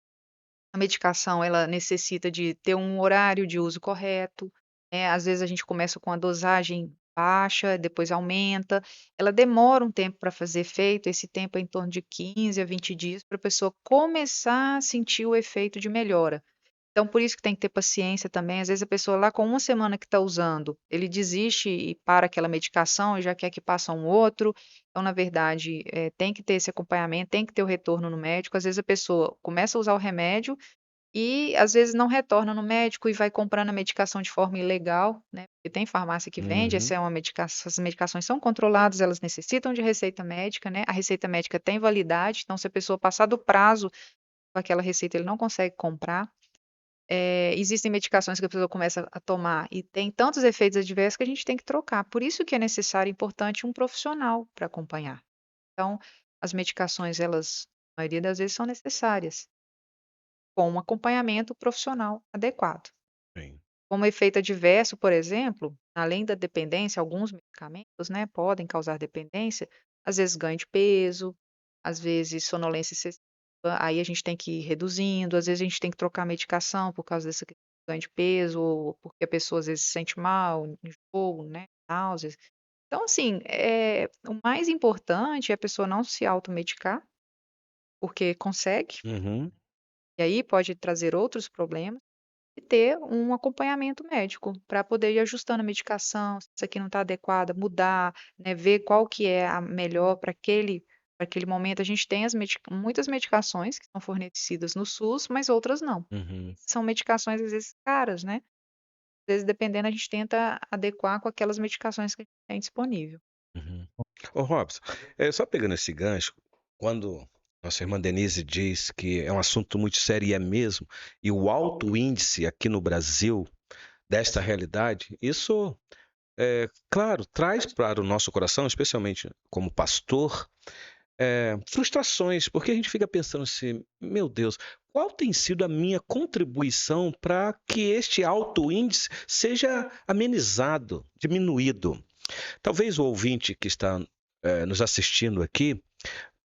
S3: A medicação, ela necessita de ter um horário de uso correto, né? Às vezes a gente começa com a dosagem baixa, depois aumenta. Ela demora um tempo para fazer efeito, esse tempo é em torno de 15 a 20 dias para a pessoa começar a sentir o efeito de melhora. Então, por isso que tem que ter paciência também. Às vezes a pessoa lá com uma semana que está usando, ele desiste e para aquela medicação e já quer que passe um outro. Então, na verdade, tem que ter esse acompanhamento, tem que ter o retorno no médico. Às vezes a pessoa começa a usar o remédio e às vezes não retorna no médico e vai comprando a medicação de forma ilegal, né? Porque tem farmácia que vende,
S2: Uhum,
S3: essas medicações são controladas, elas necessitam de receita médica, né? A receita médica tem validade, então se a pessoa passar do prazo com aquela receita, ele não consegue comprar. Existem medicações que a pessoa começa a tomar e tem tantos efeitos adversos que a gente tem que trocar. Por isso que é necessário, importante, um profissional para acompanhar. Então, as medicações, elas, a maioria das vezes, são necessárias, com um acompanhamento profissional adequado.
S2: sim.
S3: Como efeito adverso, por exemplo, além da dependência, alguns medicamentos, né, podem causar dependência, às vezes ganho de peso, às vezes sonolência excessiva, aí a gente tem que ir reduzindo, às vezes a gente tem que trocar a medicação por causa desse ganho de peso, ou porque a pessoa às vezes se sente mal, enjoo, né, náuseas. Então, assim, o mais importante é a pessoa não se automedicar, porque consegue,
S2: Uhum,
S3: e aí pode trazer outros problemas e ter um acompanhamento médico para poder ir ajustando a medicação, se isso aqui não está adequada, mudar, né, ver qual que é a melhor para aquele momento. A gente tem muitas medicações que são fornecidas no SUS, mas outras não.
S2: uhum,
S3: São medicações às vezes caras, né? Às vezes, dependendo, a gente tenta adequar com aquelas medicações que a gente tem disponível.
S2: uhum. Ô, Robson, só pegando esse gancho, quando nossa irmã Denise diz que é um assunto muito sério, e é mesmo, e o alto índice aqui no Brasil desta realidade, isso, claro, traz para o nosso coração, especialmente como pastor, frustrações, porque a gente fica pensando assim, meu Deus, qual tem sido a minha contribuição para que este alto índice seja amenizado, diminuído? Talvez o ouvinte que está nos assistindo aqui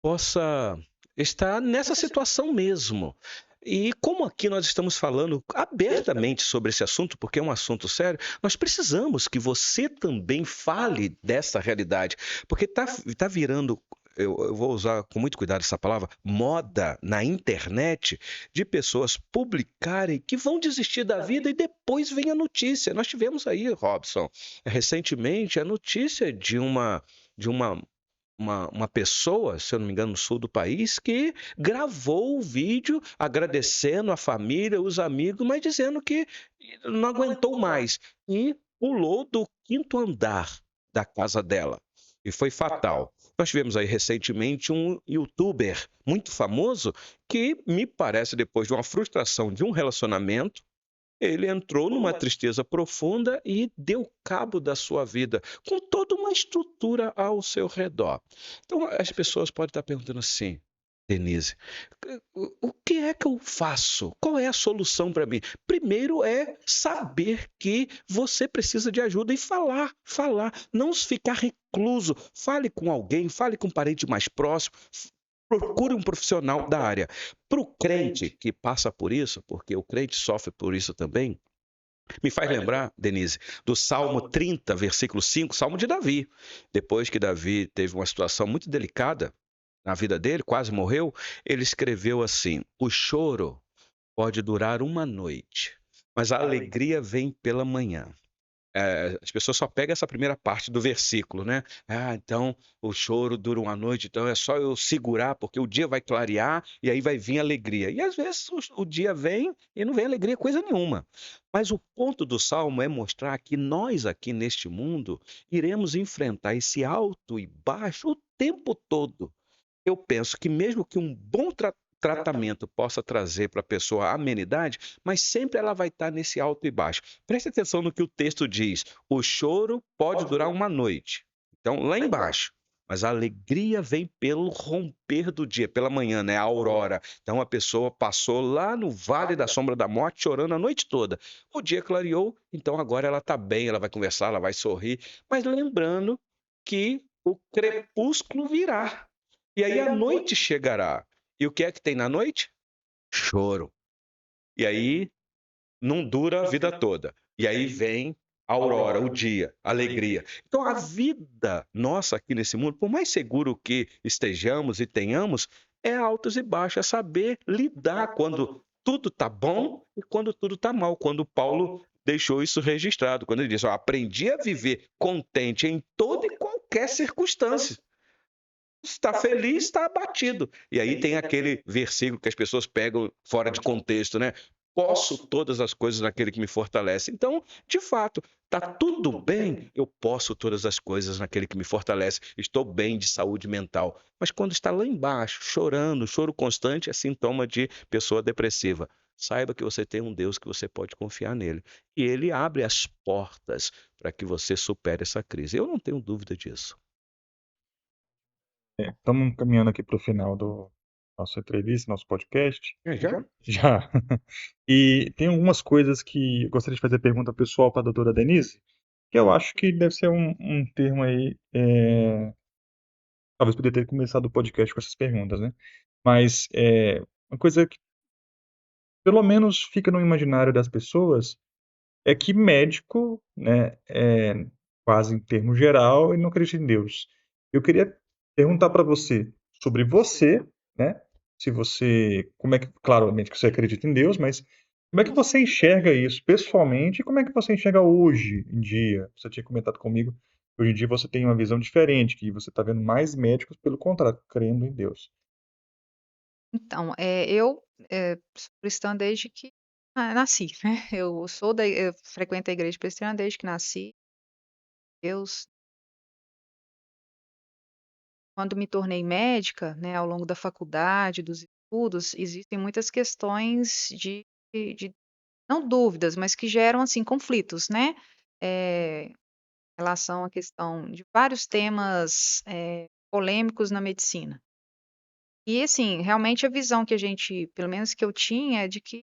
S2: possa estar nessa situação mesmo. E como aqui nós estamos falando abertamente sobre esse assunto, porque é um assunto sério, nós precisamos que você também fale dessa realidade, porque tá virando, eu vou usar com muito cuidado essa palavra, moda na internet, de pessoas publicarem que vão desistir da vida e depois vem a notícia. Nós tivemos aí, Robson, recentemente a notícia de uma pessoa, se eu não me engano, no sul do país, que gravou o vídeo agradecendo a família, os amigos, mas dizendo que não aguentou mais e pulou do 5º andar da casa dela. E foi fatal. Nós tivemos aí recentemente um youtuber muito famoso que, me parece, depois de uma frustração de um relacionamento, ele entrou numa tristeza profunda e deu cabo da sua vida, com toda uma estrutura ao seu redor. Então, as pessoas podem estar perguntando assim, Denise, o que é que eu faço? Qual é a solução para mim? Primeiro é saber que você precisa de ajuda e falar, não ficar recluso. Fale com alguém, fale com um parente mais próximo, procure um profissional da área. Para o crente que passa por isso, porque o crente sofre por isso também, me faz lembrar, Denise, do Salmo 30, versículo 5, Salmo de Davi. Depois que Davi teve uma situação muito delicada na vida dele, quase morreu, ele escreveu assim: o choro pode durar uma noite, mas a alegria vem pela manhã. as pessoas só pegam essa primeira parte do versículo, né? Ah, então o choro dura uma noite, então é só eu segurar, porque o dia vai clarear e aí vai vir alegria. E às vezes o dia vem e não vem alegria coisa nenhuma. Mas o ponto do Salmo é mostrar que nós aqui neste mundo iremos enfrentar esse alto e baixo o tempo todo. Eu penso que mesmo que um bom tratamento possa trazer para a pessoa amenidade, mas sempre ela vai estar nesse alto e baixo. Preste atenção no que o texto diz: o choro pode durar uma noite. Então, lá embaixo. Mas a alegria vem pelo romper do dia, pela manhã, né? A aurora. Então a pessoa passou lá no vale da sombra da morte, chorando a noite toda. O dia clareou, então agora ela está bem, ela vai conversar, ela vai sorrir. Mas lembrando que o crepúsculo virá. E aí a noite chegará. E o que é que tem na noite? Choro. E aí não dura a vida toda. E aí vem a aurora, o dia, a alegria. Então a vida nossa aqui nesse mundo, por mais seguro que estejamos e tenhamos, é altos e baixos, é saber lidar quando tudo está bom e quando tudo está mal. Quando Paulo deixou isso registrado, quando ele disse: "Eu aprendi a viver contente em toda e qualquer circunstância." Está feliz, está abatido. E aí tem aquele versículo que as pessoas pegam fora de contexto, né? Posso todas as coisas naquele que me fortalece. Então, de fato, está tudo bem, eu posso todas as coisas naquele que me fortalece. Estou bem de saúde mental. Mas quando está lá embaixo, chorando, choro constante, é sintoma de pessoa depressiva. Saiba que você tem um Deus que você pode confiar nele. E ele abre as portas para que você supere essa crise. Eu não tenho dúvida disso.
S1: Estamos caminhando aqui para o final do nossa entrevista, nosso podcast.
S2: Já?
S1: Já. E tem algumas coisas que eu gostaria de fazer pergunta pessoal para a doutora Denise, que eu acho que deve ser um termo aí. Talvez poderia ter começado o podcast com essas perguntas, né? Mas uma coisa que pelo menos fica no imaginário das pessoas é que médico, né, quase em termo geral, ele não acredita em Deus. Eu queria perguntar para você sobre você, né? Se você, como é que, claramente que você acredita em Deus, mas como é que você enxerga isso pessoalmente e como é que você enxerga hoje em dia? Você tinha comentado comigo que hoje em dia você tem uma visão diferente, que você está vendo mais médicos, pelo contrário, crendo em Deus.
S3: Então, eu, sou cristã desde que nasci, né. Eu frequento a igreja presbiteriana desde que nasci. Deus Quando me tornei médica, né, ao longo da faculdade, dos estudos, existem muitas questões de não dúvidas, mas que geram, assim, conflitos, né, em relação à questão de vários temas, polêmicos na medicina. E, assim, realmente a visão que a gente pelo menos que eu tinha, é de que,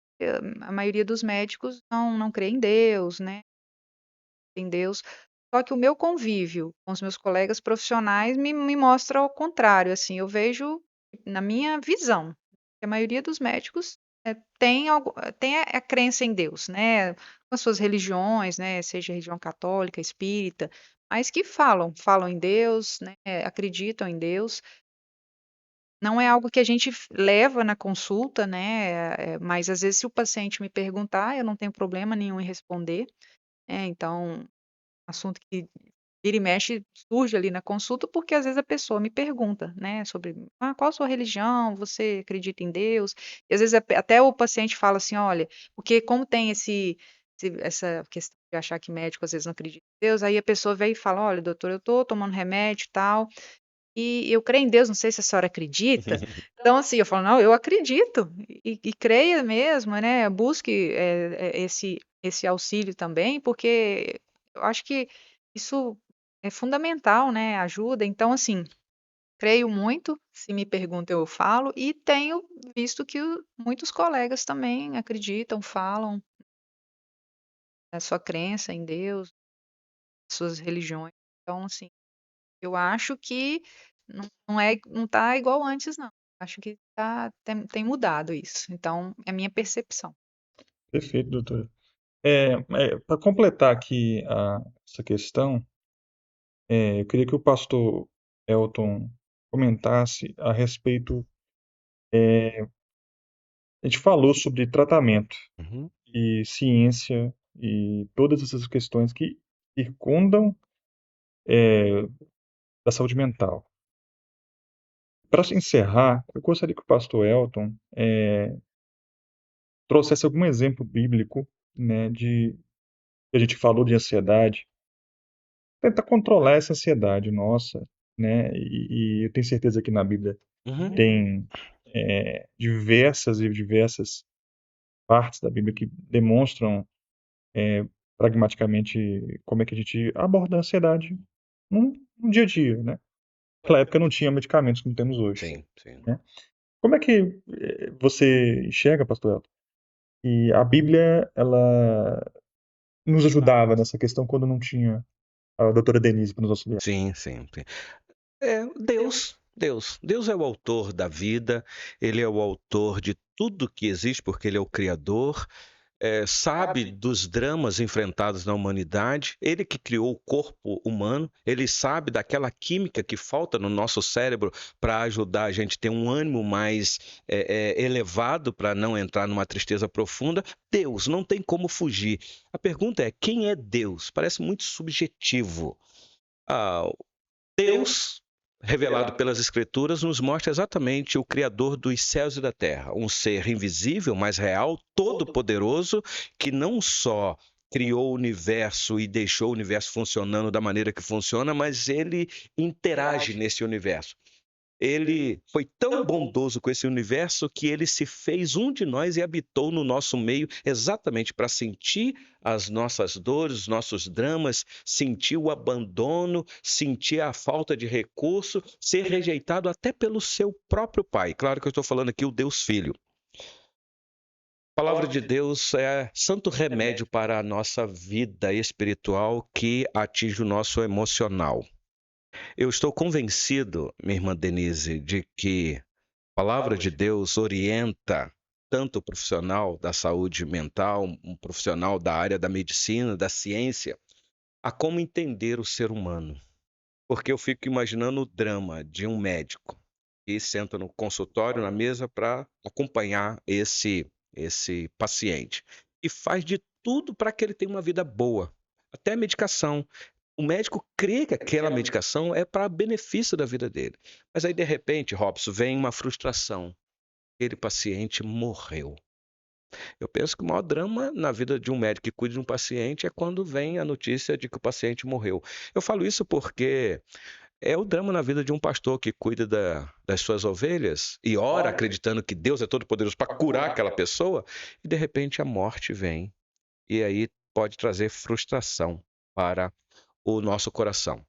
S3: a maioria dos médicos não crê em Deus, né, em Deus. Só que o meu convívio com os meus colegas profissionais me mostra ao contrário, assim, eu vejo, na minha visão, que a maioria dos médicos, tem a crença em Deus, né, com as suas religiões, né, seja religião católica, espírita, mas que falam em Deus, né, acreditam em Deus. Não é algo que a gente leva na consulta, né, mas às vezes se o paciente me perguntar, eu não tenho problema nenhum em responder, então, assunto que vira e mexe surge ali na consulta, porque às vezes a pessoa me pergunta, né, sobre: "Ah, qual a sua religião? Você acredita em Deus?" E às vezes até o paciente fala assim: "Olha", porque como tem essa questão de achar que médico às vezes não acredita em Deus, aí a pessoa vem e fala: "Olha doutor, eu estou tomando remédio e tal, e eu creio em Deus, não sei se a senhora acredita?" Então, assim, eu falo: "Não, eu acredito, e creia mesmo, né, busque, esse auxílio também, porque eu acho que isso é fundamental, né, ajuda". Então, assim, creio muito, se me perguntam eu falo, e tenho visto que muitos colegas também acreditam, falam a sua crença em Deus, suas religiões. Então, assim, eu acho que não tá igual antes não. Acho que tem mudado isso. Então, é a minha percepção.
S1: Perfeito, doutora. Para completar aqui essa questão, eu queria que o pastor Elton comentasse a respeito. A gente falou sobre tratamento
S2: Uhum.
S1: e ciência e todas essas questões que circundam da saúde mental. Para encerrar, eu gostaria que o pastor Elton trouxesse algum exemplo bíblico, né, que a gente falou de ansiedade, tentar controlar essa ansiedade nossa, né, e eu tenho certeza que na Bíblia
S2: Uhum.
S1: tem diversas partes da Bíblia que demonstram pragmaticamente como é que a gente aborda a ansiedade no dia a dia, né? Naquela época não tinha medicamentos como temos hoje,
S2: Sim, sim.
S1: né? Como é que você enxerga, pastor Elton, que a Bíblia ela nos ajudava nessa questão quando não tinha a doutora Denise para nos auxiliar?
S2: Sim, sim, sim. Deus é o autor da vida, ele é o autor de tudo que existe, porque ele é o criador, sabe dos dramas enfrentados na humanidade, ele que criou o corpo humano, ele sabe daquela química que falta no nosso cérebro para ajudar a gente a ter um ânimo mais elevado para não entrar numa tristeza profunda. Deus, não tem como fugir. A pergunta é: quem é Deus? Parece muito subjetivo. Ah, Deus, revelado pelas Escrituras, nos mostra exatamente o Criador dos céus e da terra, um ser invisível, mas real, todo-poderoso, que não só criou o universo e deixou o universo funcionando da maneira que funciona, mas ele interage nesse universo. Ele foi tão bondoso com esse universo que ele se fez um de nós e habitou no nosso meio exatamente para sentir as nossas dores, os nossos dramas, sentir o abandono, sentir a falta de recurso, ser rejeitado até pelo seu próprio pai. Claro que eu estou falando aqui o Deus Filho. A palavra de Deus é santo remédio para a nossa vida espiritual que atinge o nosso emocional. Eu estou convencido, minha irmã Denise, de que a palavra de Deus orienta tanto o profissional da saúde mental, um profissional da área da medicina, da ciência, a como entender o ser humano. Porque eu fico imaginando o drama de um médico que senta no consultório, na mesa, para acompanhar esse paciente. E faz de tudo para que ele tenha uma vida boa, até medicação. O médico crê que aquela medicação é para benefício da vida dele. Mas aí, de repente, Robson, vem uma frustração. Aquele paciente morreu. Eu penso que o maior drama na vida de um médico que cuida de um paciente é quando vem a notícia de que o paciente morreu. Eu falo isso porque é o drama na vida de um pastor que cuida das suas ovelhas e ora acreditando que Deus é todo-poderoso para curar aquela pessoa e de repente a morte vem e aí pode trazer frustração para o nosso coração.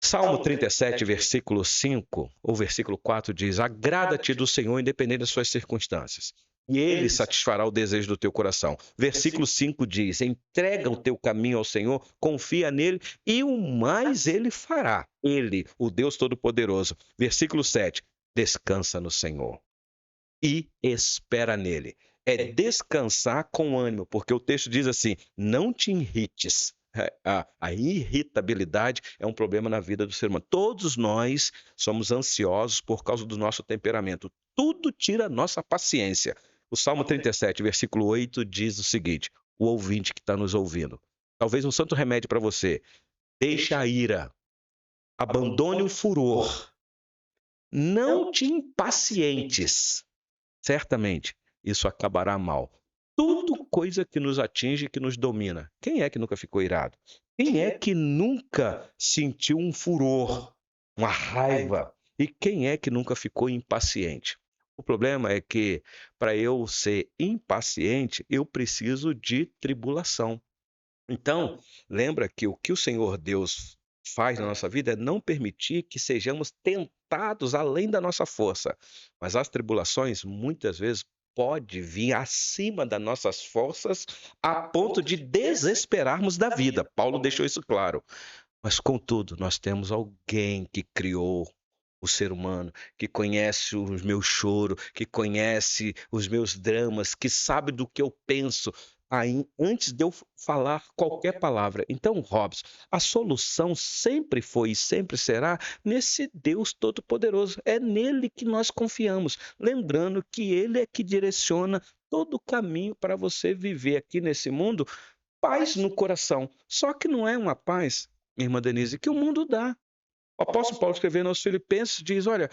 S2: Salmo 37, versículo 5 ou versículo 4 diz: agrada-te do Senhor independente das suas circunstâncias, e Ele satisfará o desejo do teu coração. Versículo 5 diz: entrega o teu caminho ao Senhor, confia nele, e o mais Ele fará. Ele, o Deus Todo-Poderoso. Versículo 7, descansa no Senhor e espera nele. É descansar com ânimo, porque o texto diz assim: não te irrites. A irritabilidade é um problema na vida do ser humano. Todos nós somos ansiosos por causa do nosso temperamento. Tudo tira a nossa paciência. O Salmo 37, versículo 8 diz o seguinte: o ouvinte que está nos ouvindo, talvez um santo remédio para você: deixa a ira, abandone o furor, não te impacientes. Certamente isso acabará mal. Tudo coisa que nos atinge, que nos domina. Quem é que nunca ficou irado? Quem é que nunca sentiu um furor, uma raiva? E quem é que nunca ficou impaciente? O problema é que, para eu ser impaciente, eu preciso de tribulação. Então, lembra que o Senhor Deus faz na nossa vida é não permitir que sejamos tentados além da nossa força. Mas as tribulações, muitas vezes, pode vir acima das nossas forças a ponto de desesperarmos da vida. Paulo deixou isso claro. Mas, contudo, nós temos alguém que criou o ser humano, que conhece os meus choros, que conhece os meus dramas, que sabe do que eu penso antes de eu falar qualquer palavra. Então, Robson, a solução sempre foi e sempre será nesse Deus Todo-Poderoso. É nele que nós confiamos, lembrando que ele é que direciona todo o caminho para você viver aqui nesse mundo paz no coração. Só que não é uma paz, minha irmã Denise, que o mundo dá. O apóstolo Paulo escrevendo aos Filipenses diz, olha,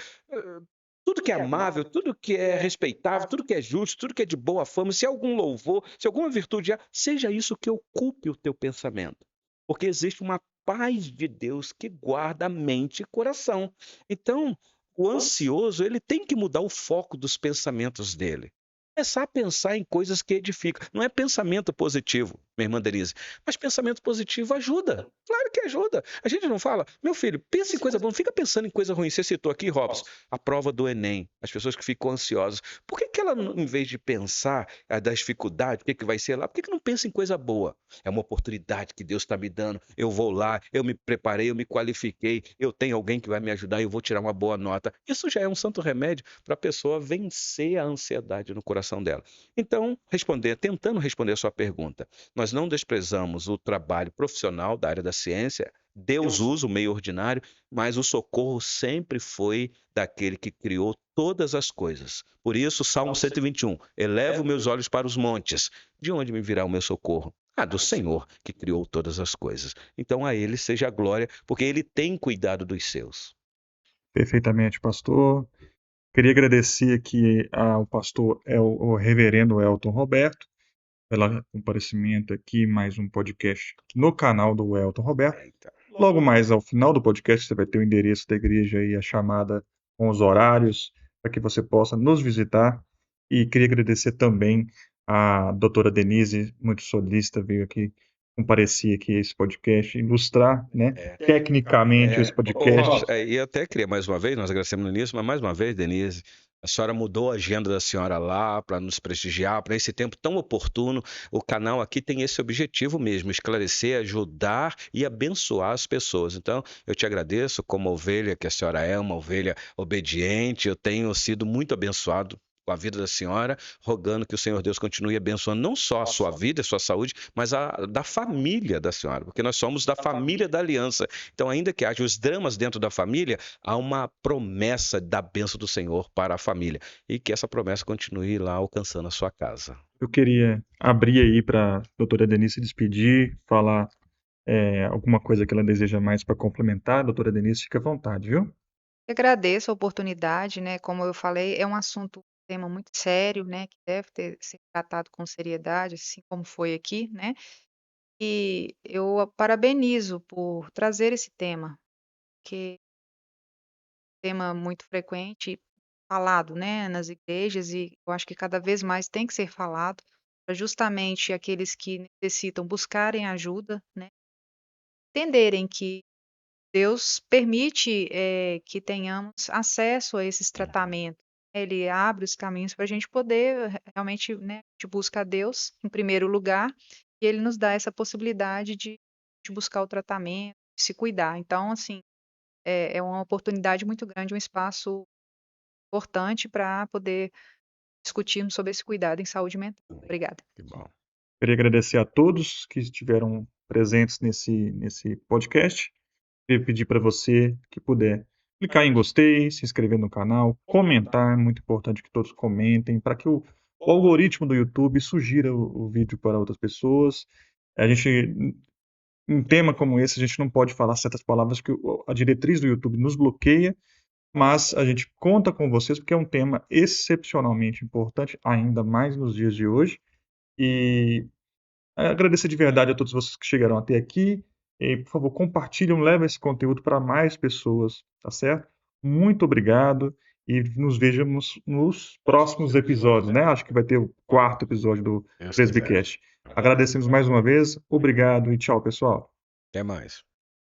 S2: tudo que é amável, tudo que é respeitável, tudo que é justo, tudo que é de boa fama, se há algum louvor, se alguma virtude há, seja isso que ocupe o teu pensamento. Porque existe uma paz de Deus que guarda a mente e coração. Então, o ansioso, ele tem que mudar o foco dos pensamentos dele. Começar a pensar em coisas que edificam. Não é pensamento positivo, minha irmã Denise, mas pensamento positivo ajuda. Claro que ajuda. A gente não fala, meu filho, pensa em coisa boa, não fica pensando em coisa ruim. Você citou aqui, Robson, a prova do Enem, as pessoas que ficam ansiosas. Por que que ela, em vez de pensar das dificuldades, o que que vai ser lá, por que que não pensa em coisa boa? É uma oportunidade que Deus está me dando. Eu vou lá, eu me preparei, eu me qualifiquei, eu tenho alguém que vai me ajudar e eu vou tirar uma boa nota. Isso já é um santo remédio para a pessoa vencer a ansiedade no coração dela. Então, tentando responder a sua pergunta, nós não desprezamos o trabalho profissional da área da ciência. Deus usa o meio ordinário, mas o socorro sempre foi daquele que criou todas as coisas. Por isso, Salmo 121, elevo meus olhos para os montes. De onde me virá o meu socorro? Do Senhor, que criou todas as coisas. Então, a Ele seja a glória, porque Ele tem cuidado dos seus.
S1: Perfeitamente, pastor. Queria agradecer aqui ao pastor, o reverendo Elton Roberto, pelo comparecimento aqui, mais um podcast no canal do Elton Roberto. Logo mais ao final do podcast, você vai ter o endereço da igreja e a chamada com os horários, para que você possa nos visitar. E queria agradecer também a doutora Denise, muito solista, veio aqui comparecer aqui a esse podcast, ilustrar, né, tecnicamente esse podcast.
S2: E até queria mais uma vez, nós agradecemos no início, mas mais uma vez, Denise, a senhora mudou a agenda da senhora lá para nos prestigiar, para esse tempo tão oportuno. O canal aqui tem esse objetivo mesmo, esclarecer, ajudar e abençoar as pessoas. Então, eu te agradeço como ovelha que a senhora é, uma ovelha obediente. Eu tenho sido muito abençoado com a vida da senhora, rogando que o Senhor Deus continue abençoando não só a sua vida, a sua saúde, mas a da família da senhora, porque nós somos da família da aliança. Então, ainda que haja os dramas dentro da família, há uma promessa da bênção do Senhor para a família e que essa promessa continue lá alcançando a sua casa.
S1: Eu queria abrir aí para a doutora Denise se despedir, falar alguma coisa que ela deseja mais para complementar. Doutora Denise, fica à vontade, viu?
S3: Eu agradeço a oportunidade, né? Como eu falei, é um tema muito sério, né? Que deve ser tratado com seriedade, assim como foi aqui, né? E eu a parabenizo por trazer esse tema, que é um tema muito frequente, falado, né, nas igrejas, e eu acho que cada vez mais tem que ser falado, para justamente aqueles que necessitam buscarem ajuda, né, entenderem que Deus permite que tenhamos acesso a esses tratamentos. Ele abre os caminhos para a gente poder realmente, né, a gente busca a Deus em primeiro lugar, e Ele nos dá essa possibilidade de buscar o tratamento, de se cuidar. Então, assim, é uma oportunidade muito grande, um espaço importante para poder discutirmos sobre esse cuidado em saúde mental. Obrigada.
S2: Que bom.
S1: Queria agradecer a todos que estiveram presentes nesse podcast. Queria pedir para você que puder clicar em gostei, se inscrever no canal, comentar, é muito importante que todos comentem, para que o algoritmo do YouTube sugira o vídeo para outras pessoas. Um tema como esse, a gente não pode falar certas palavras que a diretriz do YouTube nos bloqueia, mas a gente conta com vocês porque é um tema excepcionalmente importante, ainda mais nos dias de hoje. E agradecer de verdade a todos vocês que chegaram até aqui. E, por favor, compartilhem, levem esse conteúdo para mais pessoas, tá certo? Muito obrigado e nos vejamos nos próximos episódios, né? Acho que vai ter o 4º episódio do Presbycast. Agradecemos mais uma vez, obrigado e tchau, pessoal.
S2: Até mais.